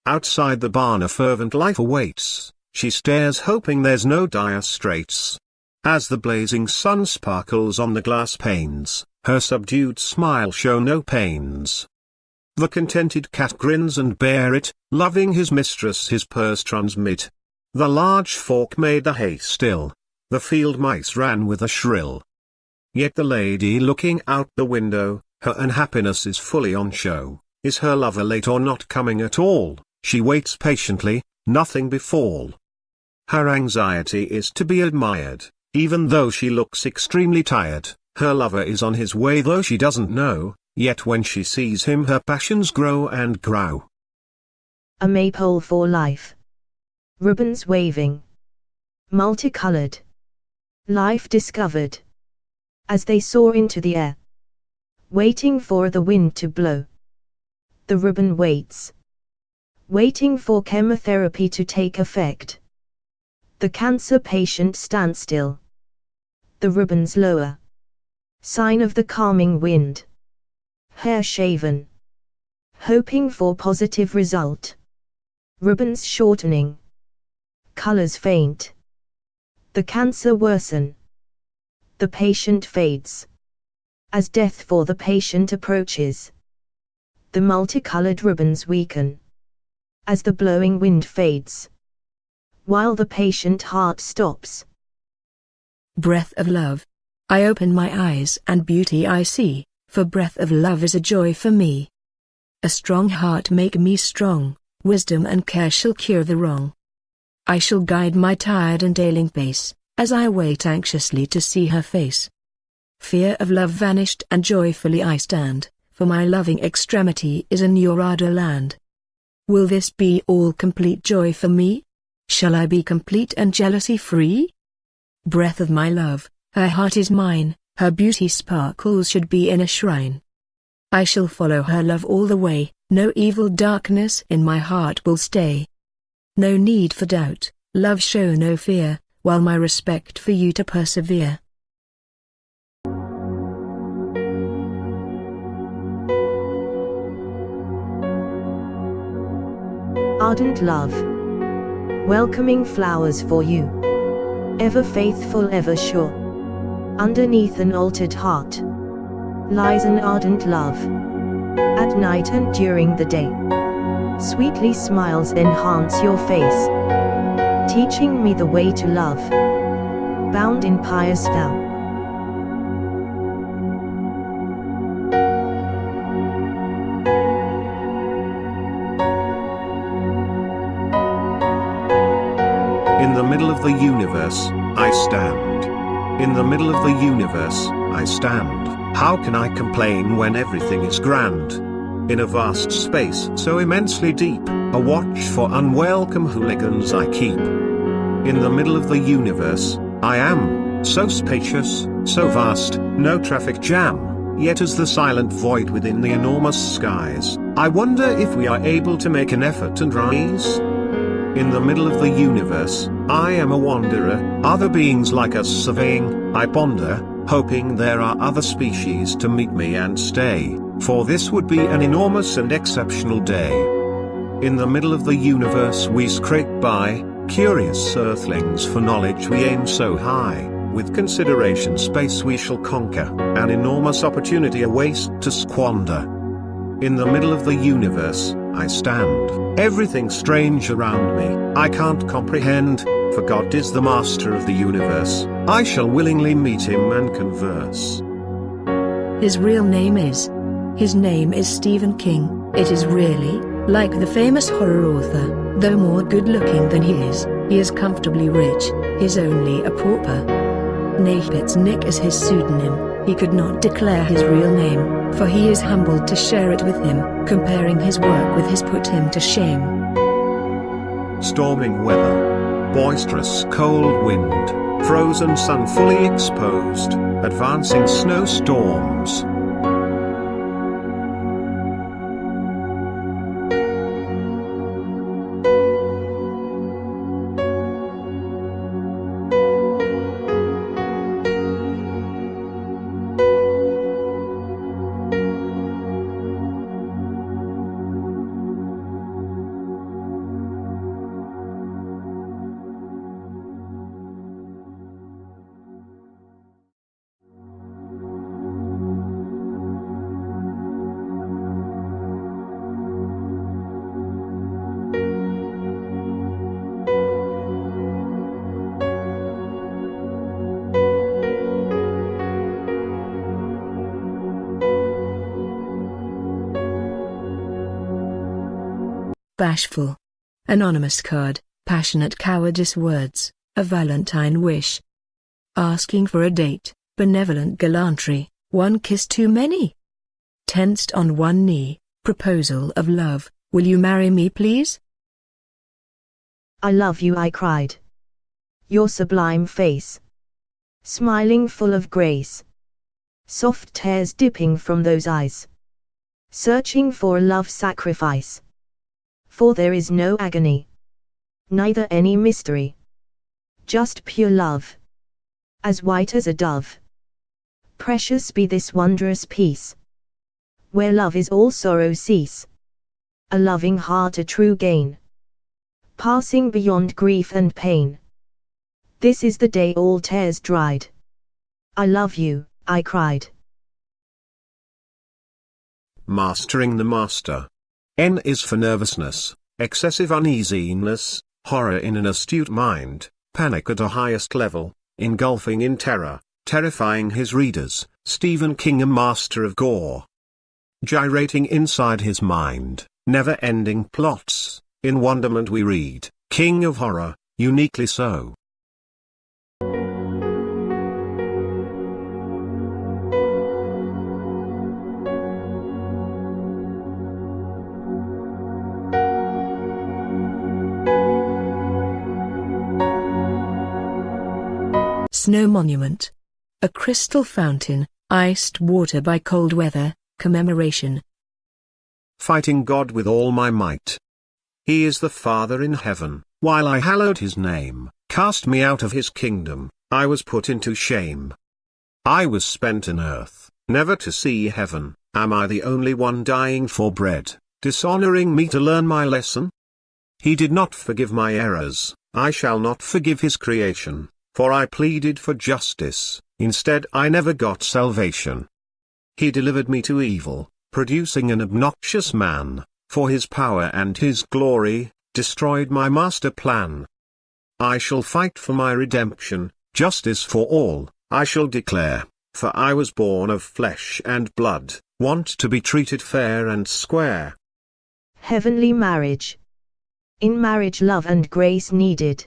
Outside the barn a fervent life awaits, she stares hoping there's no dire straits. As the blazing sun sparkles on the glass panes, her subdued smile show no pains. The contented cat grins and bear it, loving his mistress his purrs transmit. The large fork made the hay still, the field mice ran with a shrill. Yet the lady looking out the window, her unhappiness is fully on show. Is her lover late or not coming at all? She waits patiently, nothing befall. Her anxiety is to be admired, even though she looks extremely tired. Her lover is on his way though she doesn't know, yet when she sees him her passions grow and grow. A maypole for life. Ribbons waving. Multicolored. Life discovered. As they soar into the air. Waiting for the wind to blow. The ribbon waits. Waiting for chemotherapy to take effect. The cancer patient stands still. The ribbons lower. Sign of the calming wind. Hair shaven. Hoping for positive result. Ribbons shortening. Colors faint. The cancer worsen. The patient fades. As death for the patient approaches. The multicolored ribbons weaken. As the blowing wind fades. While the patient heart stops. Breath of love. I open my eyes and beauty I see, for breath of love is a joy for me. A strong heart make me strong, wisdom and care shall cure the wrong. I shall guide my tired and ailing pace, as I wait anxiously to see her face. Fear of love vanished and joyfully I stand, for my loving extremity is in your ardor land. Will this be all complete joy for me? Shall I be complete and jealousy free? Breath of my love, her heart is mine, her beauty sparkles should be in a shrine. I shall follow her love all the way, no evil darkness in my heart will stay. No need for doubt, love show no fear, while my respect for you to persevere. Ardent love. Welcoming flowers for you. Ever faithful, ever sure. Underneath an altered heart lies an ardent love. At night and during the day, sweetly smiles enhance your face, teaching me the way to love, bound in pious vow. In the middle of the universe, I stand. In the middle of the universe, I stand. How can I complain when everything is grand? In a vast space so immensely deep, a watch for unwelcome hooligans I keep. In the middle of the universe, I am, so spacious, so vast, no traffic jam, yet as the silent void within the enormous skies, I wonder if we are able to make an effort and rise. In the middle of the universe, I am a wanderer, other beings like us surveying, I ponder, hoping there are other species to meet me and stay, for this would be an enormous and exceptional day. In the middle of the universe we scrape by, curious earthlings for knowledge we aim so high, with consideration space we shall conquer, an enormous opportunity a waste to squander. In the middle of the universe, I stand, everything strange around me, I can't comprehend, for God is the master of the universe, I shall willingly meet him and converse. His real name is Stephen King. It is really, like the famous horror author, though more good-looking than he is comfortably rich, he's only a pauper. Napitz Nick is his pseudonym. He could not declare his real name, for he is humbled to share it with him, comparing his work with his put him to shame. Storming weather, boisterous cold wind, frozen sun fully exposed, advancing snowstorms. Bashful. Anonymous card, passionate cowardice words, a Valentine wish. Asking for a date, benevolent gallantry, one kiss too many. Tensed on one knee, proposal of love, will you marry me please? I love you, I cried. Your sublime face, smiling full of grace. Soft tears dipping from those eyes, searching for a love sacrifice. For there is no agony, neither any mystery, just pure love, as white as a dove. Precious be this wondrous peace, where love is all sorrow cease. A loving heart a true gain, passing beyond grief and pain. This is the day all tears dried. I love you, I cried. Mastering the master. N is for nervousness, excessive uneasiness, horror in an astute mind, panic at a highest level, engulfing in terror, terrifying his readers. Stephen King, a master of gore. Gyrating inside his mind, never-ending plots, in wonderment we read, King of horror, uniquely so. Snow monument. A crystal fountain, iced water by cold weather, commemoration. Fighting God with all my might. He is the Father in heaven, while I hallowed his name, cast me out of his kingdom, I was put into shame. I was spent in earth, never to see heaven, am I the only one dying for bread, dishonoring me to learn my lesson? He did not forgive my errors, I shall not forgive his creation. For I pleaded for justice, instead I never got salvation. He delivered me to evil, producing an obnoxious man, for his power and his glory, destroyed my master plan. I shall fight for my redemption, justice for all, I shall declare, for I was born of flesh and blood, want to be treated fair and square. Heavenly marriage. In marriage love and grace needed.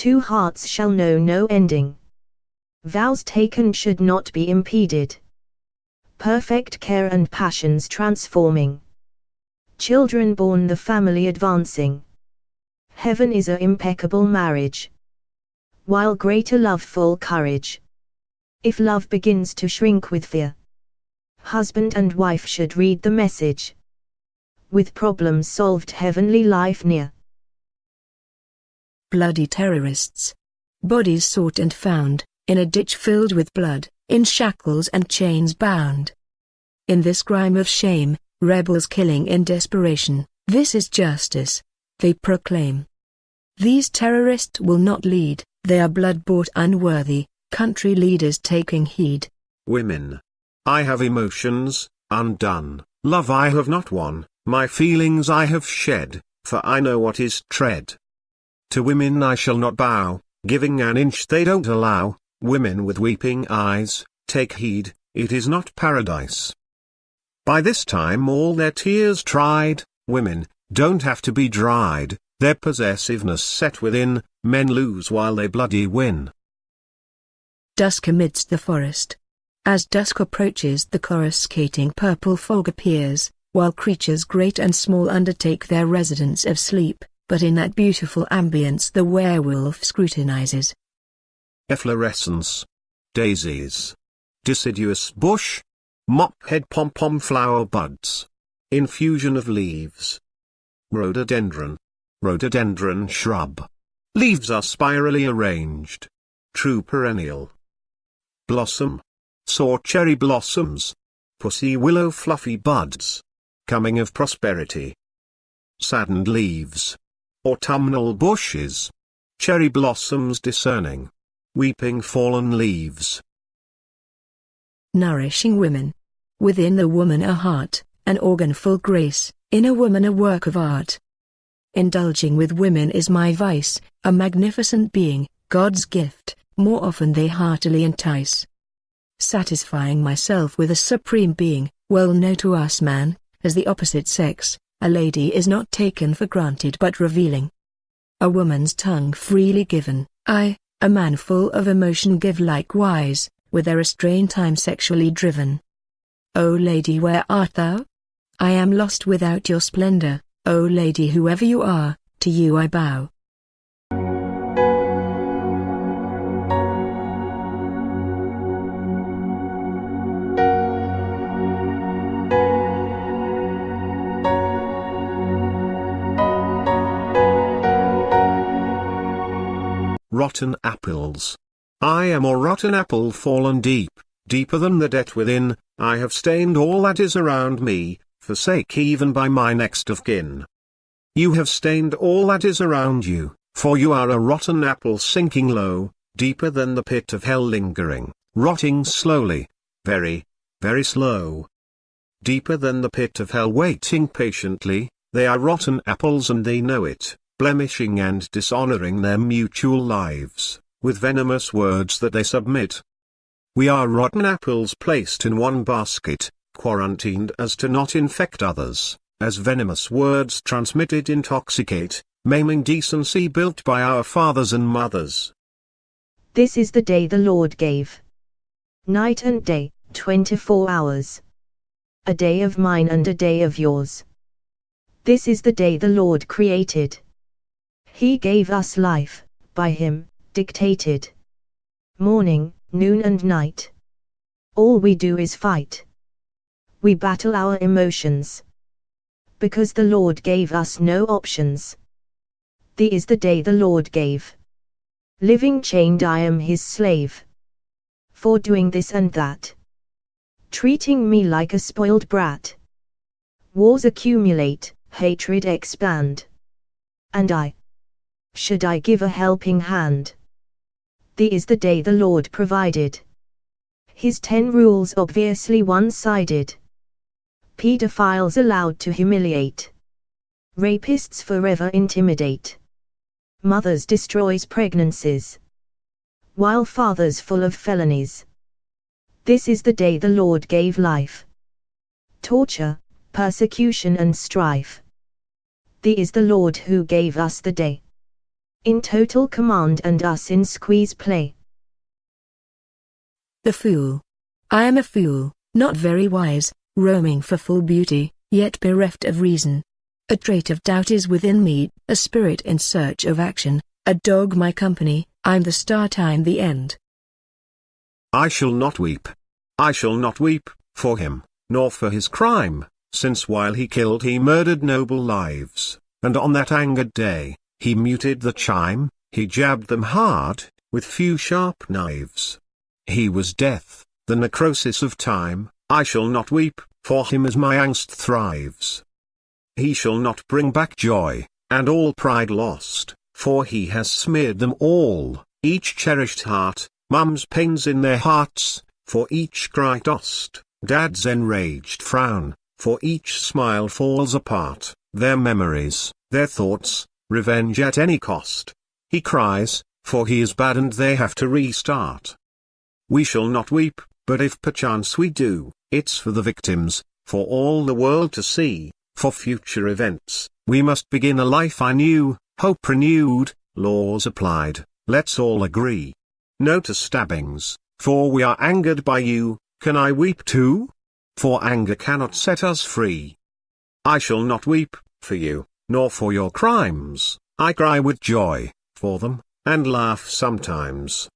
Two hearts shall know no ending. Vows taken should not be impeded. Perfect care and passions transforming. Children born the family advancing. Heaven is a impeccable marriage, while greater love full courage. If love begins to shrink with fear, husband and wife should read the message. With problems solved, heavenly life near. Bloody terrorists. Bodies sought and found, in a ditch filled with blood, in shackles and chains bound. In this crime of shame, rebels killing in desperation, this is justice, they proclaim. These terrorists will not lead, they are blood-bought unworthy, country leaders taking heed. Women. I have emotions, undone, love I have not won, my feelings I have shed, for I know what is tread. To women I shall not bow, giving an inch they don't allow, women with weeping eyes, take heed, it is not paradise. By this time all their tears tried, women, don't have to be dried, their possessiveness set within, men lose while they bloody win. Dusk amidst the forest. As dusk approaches the coruscating purple fog appears, while creatures great and small undertake their residence of sleep, but in that beautiful ambience the werewolf scrutinizes. Efflorescence. Daisies. Deciduous bush. Mop-head pom-pom flower buds. Infusion of leaves. Rhododendron. Rhododendron shrub. Leaves are spirally arranged. True perennial. Blossom. Saw cherry blossoms. Pussy willow fluffy buds. Coming of prosperity. Saddened leaves. Autumnal bushes. Cherry blossoms discerning. Weeping fallen leaves. Nourishing women. Within the woman a heart, an organ full grace, in a woman a work of art. Indulging with women is my vice, a magnificent being, God's gift, more often they heartily entice. Satisfying myself with a supreme being, well known to us man, as the opposite sex, a lady is not taken for granted but revealing. A woman's tongue freely given, I, a man full of emotion give likewise, with their restraint time sexually driven. O lady, where art thou? I am lost without your splendor, O lady, whoever you are, to you I bow. Rotten apples. I am a rotten apple fallen deep, deeper than the debt within, I have stained all that is around me, forsake even by my next of kin. You have stained all that is around you, for you are a rotten apple sinking low, deeper than the pit of hell lingering, rotting slowly, very, very slow. Deeper than the pit of hell waiting patiently, they are rotten apples and they know it, blemishing and dishonoring their mutual lives, with venomous words that they submit. We are rotten apples placed in one basket, quarantined as to not infect others, as venomous words transmitted intoxicate, maiming decency built by our fathers and mothers. This is the day the Lord gave. Night and day, 24 hours. A day of mine and a day of yours. This is the day the Lord created. He gave us life, by him, dictated. Morning, noon and night. All we do is fight. We battle our emotions. Because the Lord gave us no options. This is the day the Lord gave. Living chained I am his slave. For doing this and that. Treating me like a spoiled brat. Wars accumulate, hatred expand. And should I give a helping hand? This is the day the Lord provided. His 10 rules obviously one-sided. Pedophiles allowed to humiliate. Rapists forever intimidate. Mothers destroys pregnancies. While fathers full of felonies. This is the day the Lord gave life. Torture, persecution and strife. This is the Lord who gave us the day. in total command and us in squeeze play. The fool. I am a fool, not very wise, roaming for full beauty, yet bereft of reason. A trait of doubt is within me, a spirit in search of action, a dog my company, I'm the start, I'm the end. I shall not weep. I shall not weep, for him, nor for his crime, since while he killed he murdered noble lives, and on that angered day, he muted the chime, he jabbed them hard, with few sharp knives. He was death, the necrosis of time, I shall not weep, for him as my angst thrives. He shall not bring back joy, and all pride lost, for he has smeared them all, each cherished heart, mum's pains in their hearts, for each cry tossed, dad's enraged frown, for each smile falls apart, their memories, their thoughts, revenge at any cost. He cries, for he is bad and they have to restart. We shall not weep, but if perchance we do, it's for the victims, for all the world to see, for future events, we must begin a life anew, hope renewed, laws applied, let's all agree. No to stabbings, for we are angered by you, can I weep too? For anger cannot set us free. I shall not weep, for you, nor for your crimes, I cry with joy, for them, and laugh sometimes.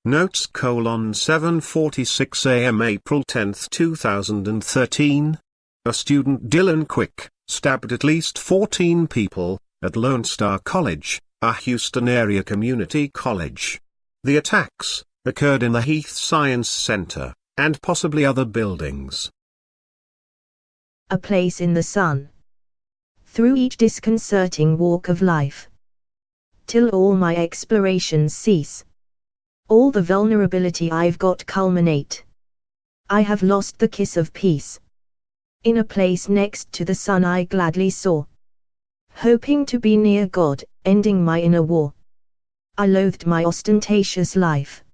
Notes: 7:46 a.m. April 10, 2013. A student, Dylan Quick, stabbed at least 14 people, at Lone Star College, a Houston area community college. The attacks occurred in the Heath Science Center, and possibly other buildings. A place in the sun. Through each disconcerting walk of life, till all my explorations cease, all the vulnerability I've got culminate, I have lost the kiss of peace. In a place next to the sun I gladly saw, hoping to be near God, ending my inner war. I loathed my ostentatious life,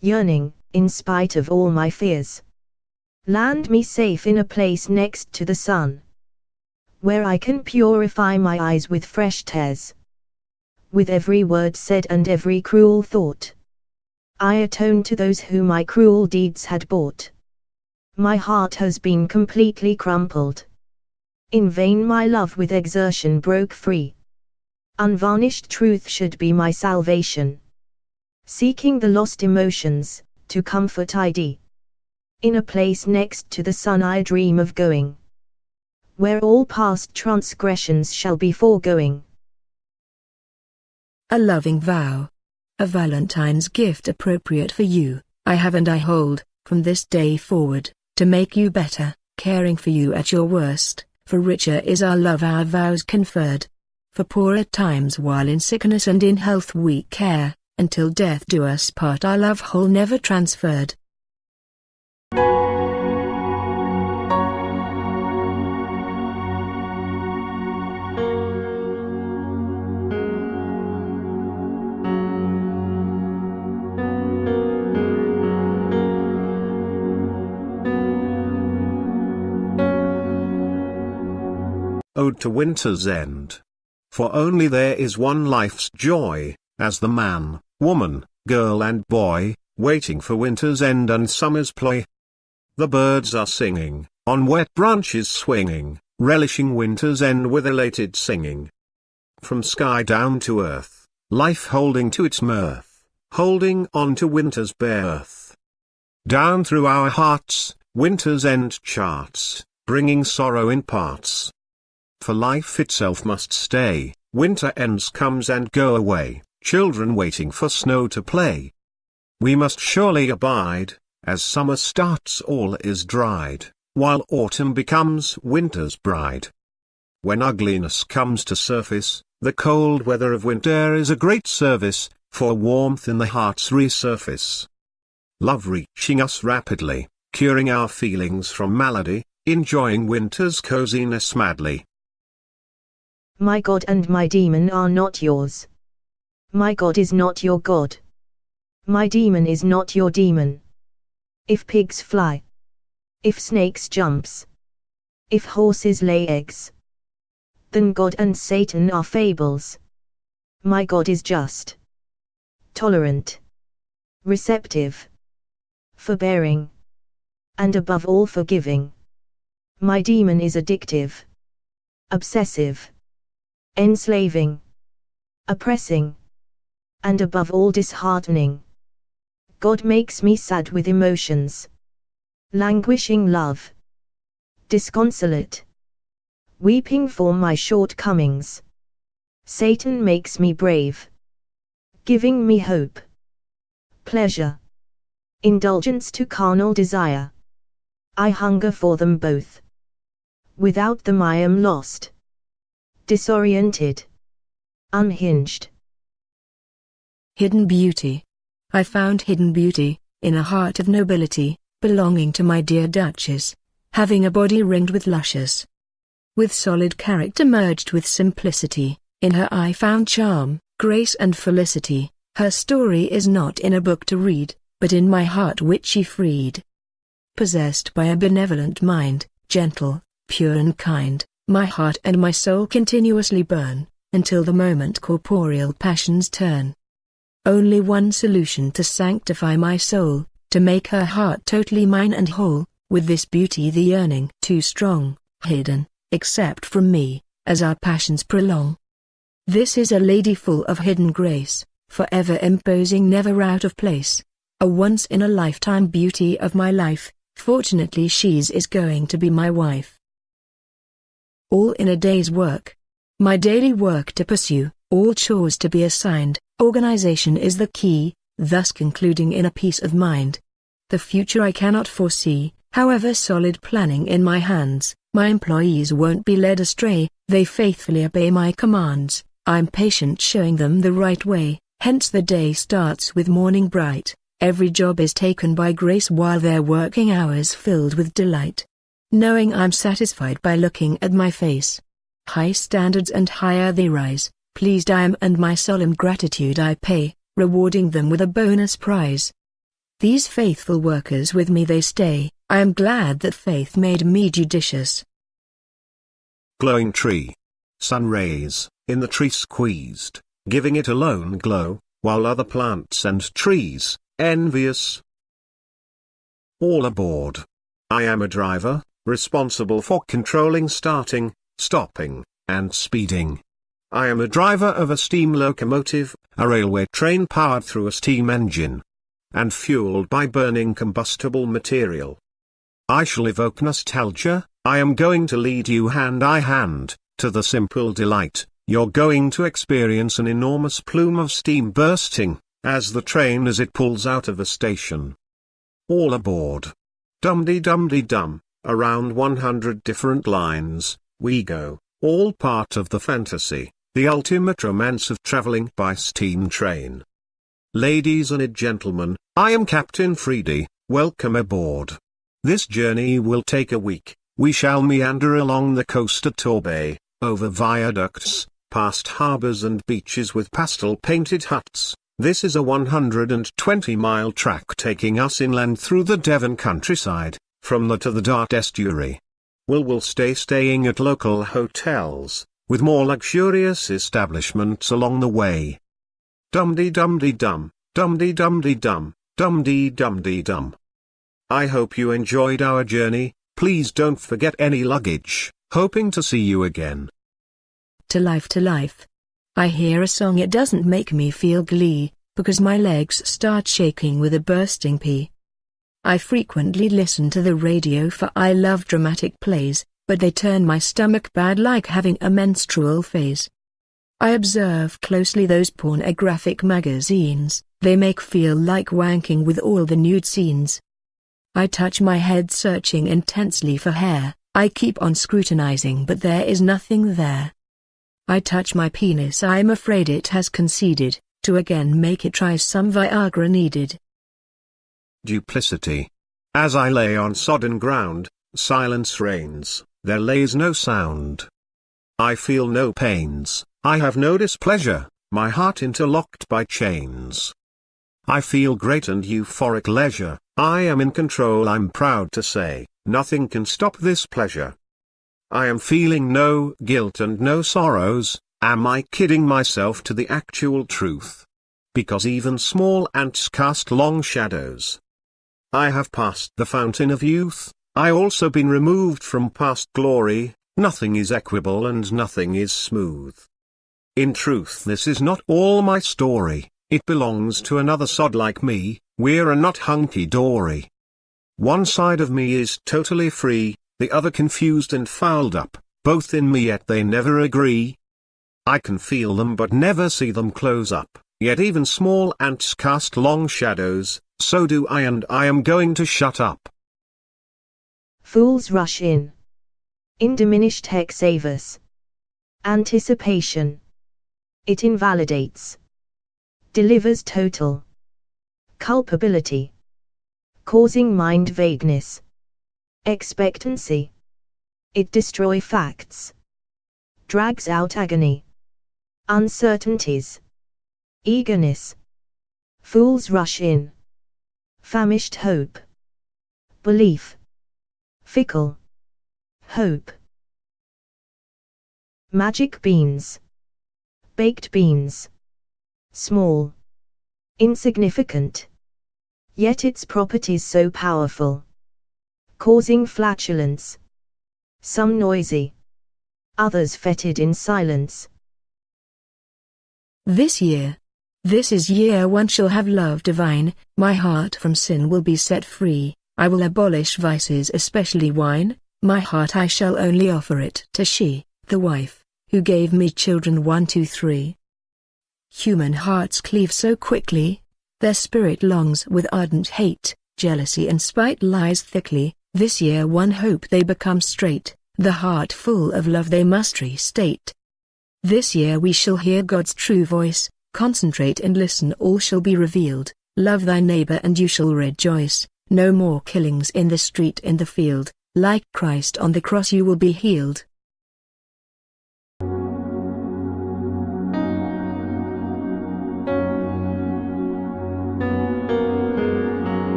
yearning, in spite of all my fears, land me safe in a place next to the sun, where I can purify my eyes with fresh tears. With every word said and every cruel thought, I atone to those who my cruel deeds had bought. My heart has been completely crumpled. In vain my love with exertion broke free. Unvarnished truth should be my salvation. Seeking the lost emotions, to comfort ID. In a place next to the sun I dream of going, where all past transgressions shall be foregoing. A loving vow. A Valentine's gift appropriate for you, I have and I hold, from this day forward, to make you better, caring for you at your worst, for richer is our love our vows conferred. For poorer times while in sickness and in health we care, until death do us part our love whole never transferred. Ode to Winter's End. For only there is one life's joy, as the man, woman, girl and boy, waiting for winter's end and summer's ploy. The birds are singing, on wet branches swinging, relishing winter's end with elated singing. From sky down to earth, life holding to its mirth, holding on to winter's birth. Down through our hearts, winter's end charts, bringing sorrow in parts. For life itself must stay, winter ends comes and go away, children waiting for snow to play. We must surely abide, as summer starts all is dried, while autumn becomes winter's bride. When ugliness comes to surface, the cold weather of winter is a great service, for warmth in the heart's resurface. Love reaching us rapidly, curing our feelings from malady, enjoying winter's coziness madly. My God and my demon are not yours. My God is not your God. My demon is not your demon. If pigs fly, if snakes jumps, if horses lay eggs, then God and Satan are fables. My God is just, tolerant, receptive, forbearing, and above all forgiving. My demon is addictive, obsessive, enslaving, oppressing, and above all disheartening. God makes me sad with emotions, languishing love, disconsolate, weeping for my shortcomings. Satan makes me brave, giving me hope, pleasure, indulgence to carnal desire. I hunger for them both. Without them I am lost, disoriented, unhinged. Hidden beauty. I found hidden beauty, in a heart of nobility, belonging to my dear Duchess, having a body ringed with luscious, with solid character merged with simplicity. In her I found charm, grace and felicity. Her story is not in a book to read, but in my heart which she freed. Possessed by a benevolent mind, gentle, pure and kind, my heart and my soul continuously burn, until the moment corporeal passions turn. Only one solution to sanctify my soul, to make her heart totally mine and whole, with this beauty the yearning too strong, hidden, except from me, as our passions prolong. This is a lady full of hidden grace, forever imposing, never out of place, a once-in-a-lifetime beauty of my life. Fortunately she's is going to be my wife. All in a day's work. My daily work to pursue, all chores to be assigned, organization is the key, thus concluding in a peace of mind. The future I cannot foresee, however solid planning in my hands, my employees won't be led astray, they faithfully obey my commands, I'm patient showing them the right way, hence the day starts with morning bright. Every job is taken by grace while their working hours filled with delight. Knowing I'm satisfied by looking at my face. High standards and higher they rise, pleased I am and my solemn gratitude I pay, rewarding them with a bonus prize. These faithful workers with me they stay, I am glad that faith made me judicious. Glowing tree. Sun rays, in the tree squeezed, giving it a lone glow, while other plants and trees, envious. All aboard. I am a driver, responsible for controlling starting, stopping, and speeding. I am a driver of a steam locomotive, a railway train powered through a steam engine, and fueled by burning combustible material. I shall evoke nostalgia, I am going to lead you hand in hand, to the simple delight, you're going to experience an enormous plume of steam bursting, as the train as it pulls out of the station. All aboard. Dum-de-dum-de-dum, around 100 different lines, we go, all part of the fantasy, the ultimate romance of traveling by steam train. Ladies and gentlemen, I am Captain Freedy, welcome aboard. This journey will take a week, we shall meander along the coast at Torbay, over viaducts, past harbours and beaches with pastel-painted huts. This is a 120-mile track taking us inland through the Devon countryside, from the to the Dart estuary. We'll staying at local hotels, with more luxurious establishments along the way. Dum-de-dum-de-dum, dum-de-dum-de-dum, dum-de-dum-de-dum. I hope you enjoyed our journey, please don't forget any luggage, hoping to see you again. To life to life. I hear a song it doesn't make me feel glee, because my legs start shaking with a bursting pee. I frequently listen to the radio for I love dramatic plays, but they turn my stomach bad like having a menstrual phase. I observe closely those pornographic magazines, they make feel like wanking with all the nude scenes. I touch my head searching intensely for hair, I keep on scrutinizing but there is nothing there. I touch my penis, I'm afraid it has conceded, to again make it try some Viagra needed. Duplicity. As I lay on sodden ground, silence reigns, there lays no sound. I feel no pains, I have no displeasure, my heart interlocked by chains. I feel great and euphoric leisure, I am in control, I'm proud to say, nothing can stop this pleasure. I am feeling no guilt and no sorrows, Am I kidding myself to the actual truth? Because even small ants cast long shadows. I have passed the fountain of youth, I also been removed from past glory, nothing is equable and nothing is smooth. In truth this is not all my story, it belongs to another sod like me, we're not hunky-dory. One side of me is totally free, the other confused and fouled up, both in me yet they never agree. I can feel them but never see them close up, yet even small ants cast long shadows, so do I and I am going to shut up. Fools rush in. In diminished hexavus. Anticipation. It invalidates. Delivers total culpability. Causing mind vagueness. Expectancy. It destroy facts. Drags out agony. Uncertainties. Eagerness. Fools rush in. Famished hope. Belief. Fickle. Hope. Magic beans. Baked beans. Small. Insignificant. Yet its properties so powerful. Causing flatulence. Some noisy. Others fetid in silence. This year. This is year one shall have love divine, my heart from sin will be set free, I will abolish vices especially wine, my heart I shall only offer it to she, the wife, who gave me children 1 2 3. Human hearts cleave so quickly, their spirit longs with ardent hate, jealousy and spite lies thickly, this year one hope they become straight, the heart full of love they must restate. This year we shall hear God's true voice, concentrate and listen all shall be revealed, love thy neighbor and you shall rejoice, no more killings in the street in the field, like Christ on the cross you will be healed.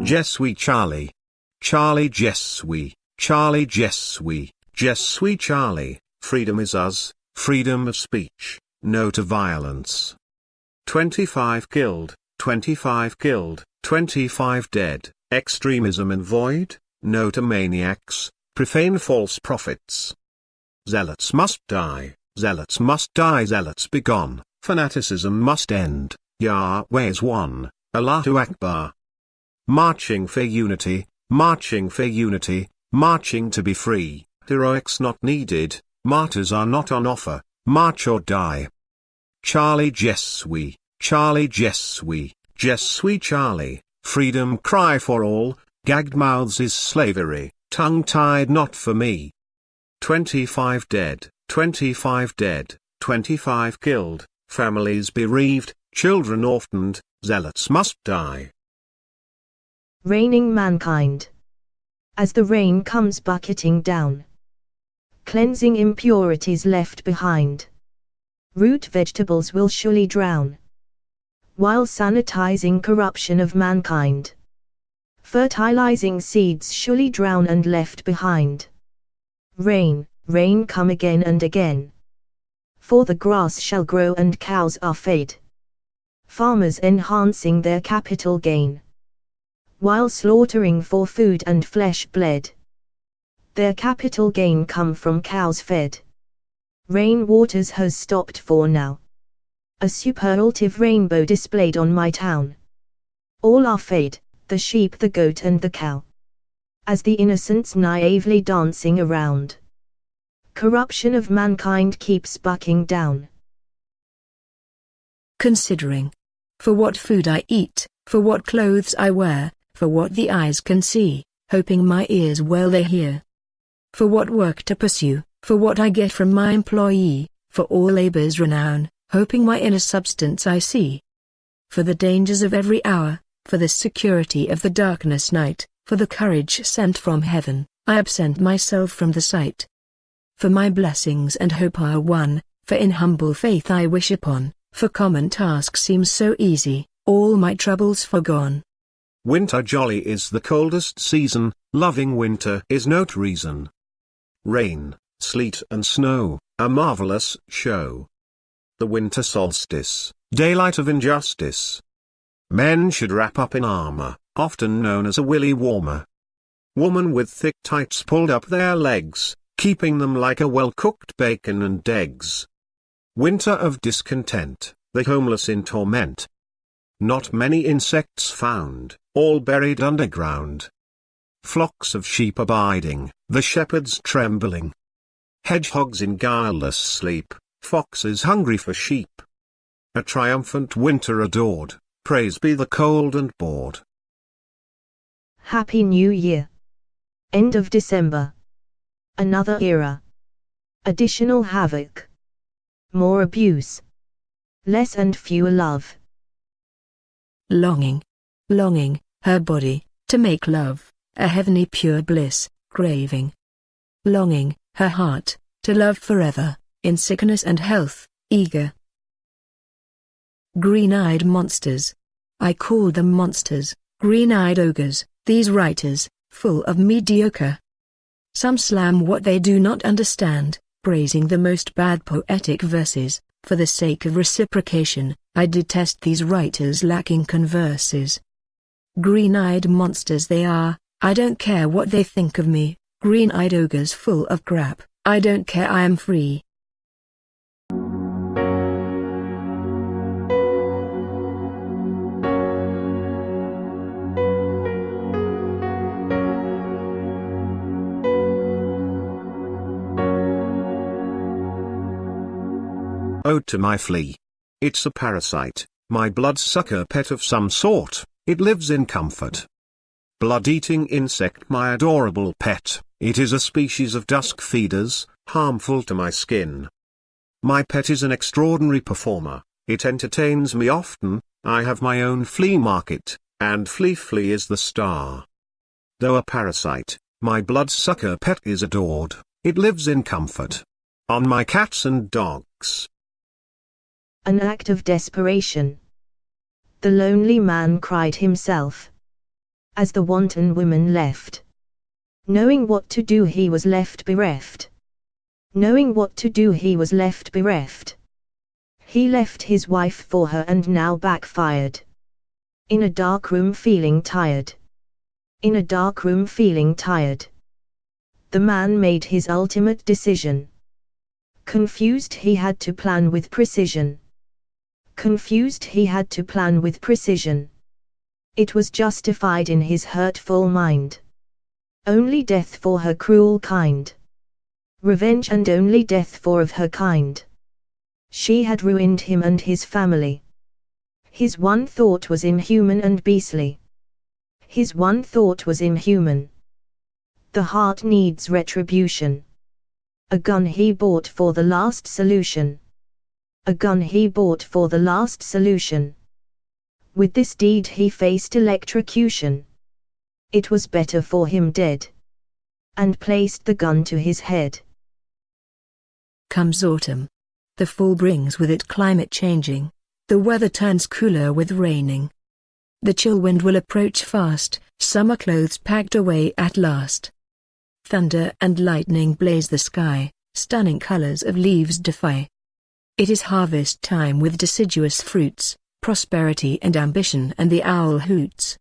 Jesui Charlie. Charlie Jesui, Charlie Jesui, Jesui Charlie, freedom is us, freedom of speech, no to violence. 25 killed, 25 killed, 25 dead, extremism and void, no to maniacs, profane false prophets. Zealots must die, zealots must die, zealots be gone, fanaticism must end, Yahweh is one, Allahu Akbar. Marching for unity, marching for unity, marching to be free, heroics not needed, martyrs are not on offer, march or die. Charlie Jesui, Charlie Jesui, Jesui Charlie, freedom cry for all, gagged mouths is slavery, tongue-tied not for me. 25 dead, 25 dead, 25 killed, families bereaved, children orphaned, zealots must die. Raining mankind. As the rain comes bucketing down, cleansing impurities left behind, root vegetables will surely drown, while sanitizing corruption of mankind, fertilizing seeds surely drown and left behind. Rain, rain come again and again, for the grass shall grow and cows are fed, farmers enhancing their capital gain, while slaughtering for food and flesh bled. Their capital gain come from cows fed. Rain waters has stopped for now. A superlative rainbow displayed on my town. All are fed, the sheep, the goat and the cow, as the innocents naively dancing around. Corruption of mankind keeps bucking down. Considering. For what food I eat, for what clothes I wear, for what the eyes can see, hoping my ears well they hear. For what work to pursue, for what I get from my employee, for all labor's renown, hoping my inner substance I see. For the dangers of every hour, for the security of the darkness night, for the courage sent from heaven, I absent myself from the sight. For my blessings and hope are one, for in humble faith I wish upon, for common task seems so easy, all my troubles forgone. Winter jolly is the coldest season, loving winter is no treason. Rain, sleet and snow, a marvelous show. The winter solstice, daylight of injustice. Men should wrap up in armor, often known as a willy warmer. Woman with thick tights pulled up their legs, keeping them like a well-cooked bacon and eggs. Winter of discontent, the homeless in torment. Not many insects found, all buried underground. Flocks of sheep abiding, the shepherds trembling. Hedgehogs in guileless sleep, foxes hungry for sheep. A triumphant winter adored, praise be the cold and bored. Happy New Year. End of December. Another era. Additional havoc. More abuse. Less and fewer love. Longing. Longing, her body, to make love, a heavenly pure bliss, craving. Longing, her heart, to love forever, in sickness and health, eager. Green-eyed monsters. I call them monsters, green-eyed ogres, these writers, full of mediocre. Some slam what they do not understand, praising the most bad poetic verses. For the sake of reciprocation, I detest these writers lacking converses. Green-eyed monsters they are, I don't care what they think of me, green-eyed ogres full of crap, I don't care, I am free. Ode to my flea. It's a parasite, my bloodsucker pet of some sort, it lives in comfort. Blood-eating insect, my adorable pet, it is a species of dusk feeders, harmful to my skin. My pet is an extraordinary performer, it entertains me often, I have my own flea market, and Flea is the star. Though a parasite, my bloodsucker pet is adored, it lives in comfort. On my cats and dogs. An act of desperation. The lonely man cried himself. As the wanton woman left. Knowing what to do he was left bereft. Knowing what to do he was left bereft. He left his wife for her and now backfired. In a dark room feeling tired. In a dark room feeling tired. The man made his ultimate decision. Confused he had to plan with precision. Confused he had to plan with precision. It was justified in his hurtful mind. Only death for her cruel kind. Revenge and only death for of her kind. She had ruined him and his family. His one thought was inhuman and beastly. His one thought was inhuman. The heart needs retribution. A gun he bought for the last solution. A gun he bought for the last solution. With this deed he faced electrocution. It was better for him dead. And placed the gun to his head. Comes autumn. The fall brings with it climate changing. The weather turns cooler with raining. The chill wind will approach fast, summer clothes packed away at last. Thunder and lightning blaze the sky, stunning colors of leaves defy. It is harvest time with deciduous fruits, prosperity and ambition, and the owl hoots.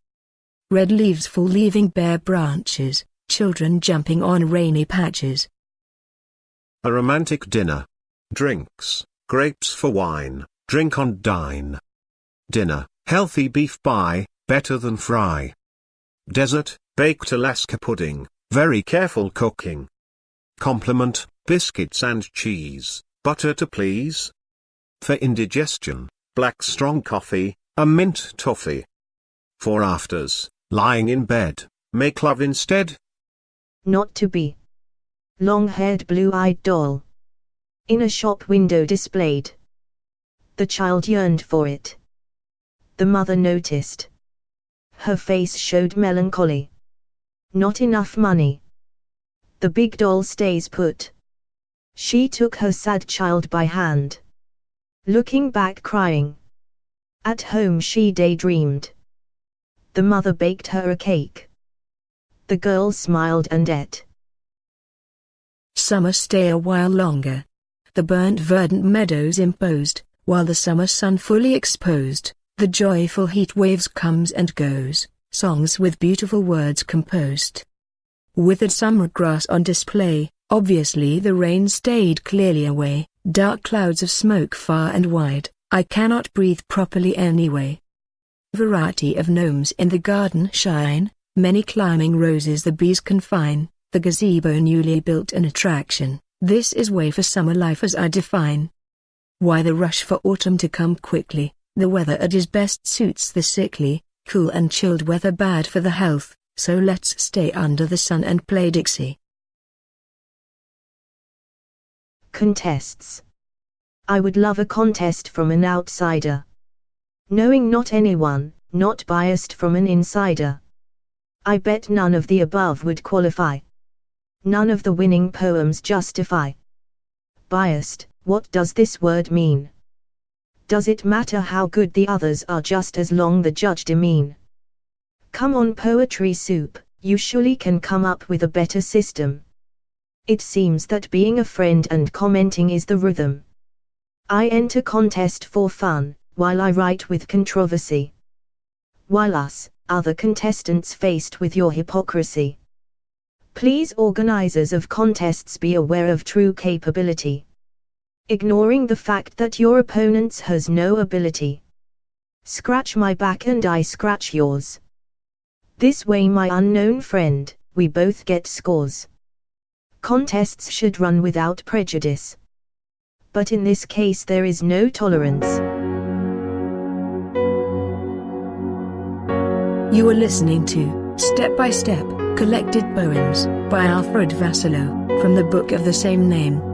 Red leaves fall leaving bare branches, children jumping on rainy patches. A romantic dinner. Drinks, grapes for wine, drink on dine. Dinner, healthy beef buy, better than fry. Dessert, baked Alaska pudding, very careful cooking. Complement, biscuits and cheese. Butter to please. For indigestion, black strong coffee, a mint toffee. For afters, lying in bed, make love instead. Not to be. Long-haired blue-eyed doll. In a shop window displayed. The child yearned for it. The mother noticed. Her face showed melancholy. Not enough money. The big doll stays put. She took her sad child by hand. Looking back crying. At home she daydreamed. The mother baked her a cake. The girl smiled and ate. Summer stay a while longer. The burnt verdant meadows imposed, while the summer sun fully exposed, the joyful heat waves comes and goes, songs with beautiful words composed. Withered summer grass on display, obviously the rain stayed clearly away, dark clouds of smoke far and wide, I cannot breathe properly anyway. Variety of gnomes in the garden shine, many climbing roses the bees confine, the gazebo newly built an attraction, this is way for summer life as I define. Why the rush for autumn to come quickly, the weather at its best suits the sickly, cool and chilled weather bad for the health, so let's stay under the sun and play Dixie. Contests. I would love a contest from an outsider. Knowing not anyone, not biased from an insider. I bet none of the above would qualify. None of the winning poems justify. Biased, what does this word mean? Does it matter how good the others are just as long the judge demean? Come on Poetry Soup, you surely can come up with a better system. It seems that being a friend and commenting is the rhythm. I enter contest for fun, while I write with controversy. While us, other contestants faced with your hypocrisy. Please organizers of contests be aware of true capability. Ignoring the fact that your opponents has no ability. Scratch my back and I scratch yours. This way my unknown friend, we both get scores. Contests should run without prejudice. But in this case there is no tolerance. You are listening to Step by Step, Collected Poems, by Alfred Vassallo, from the book of the same name.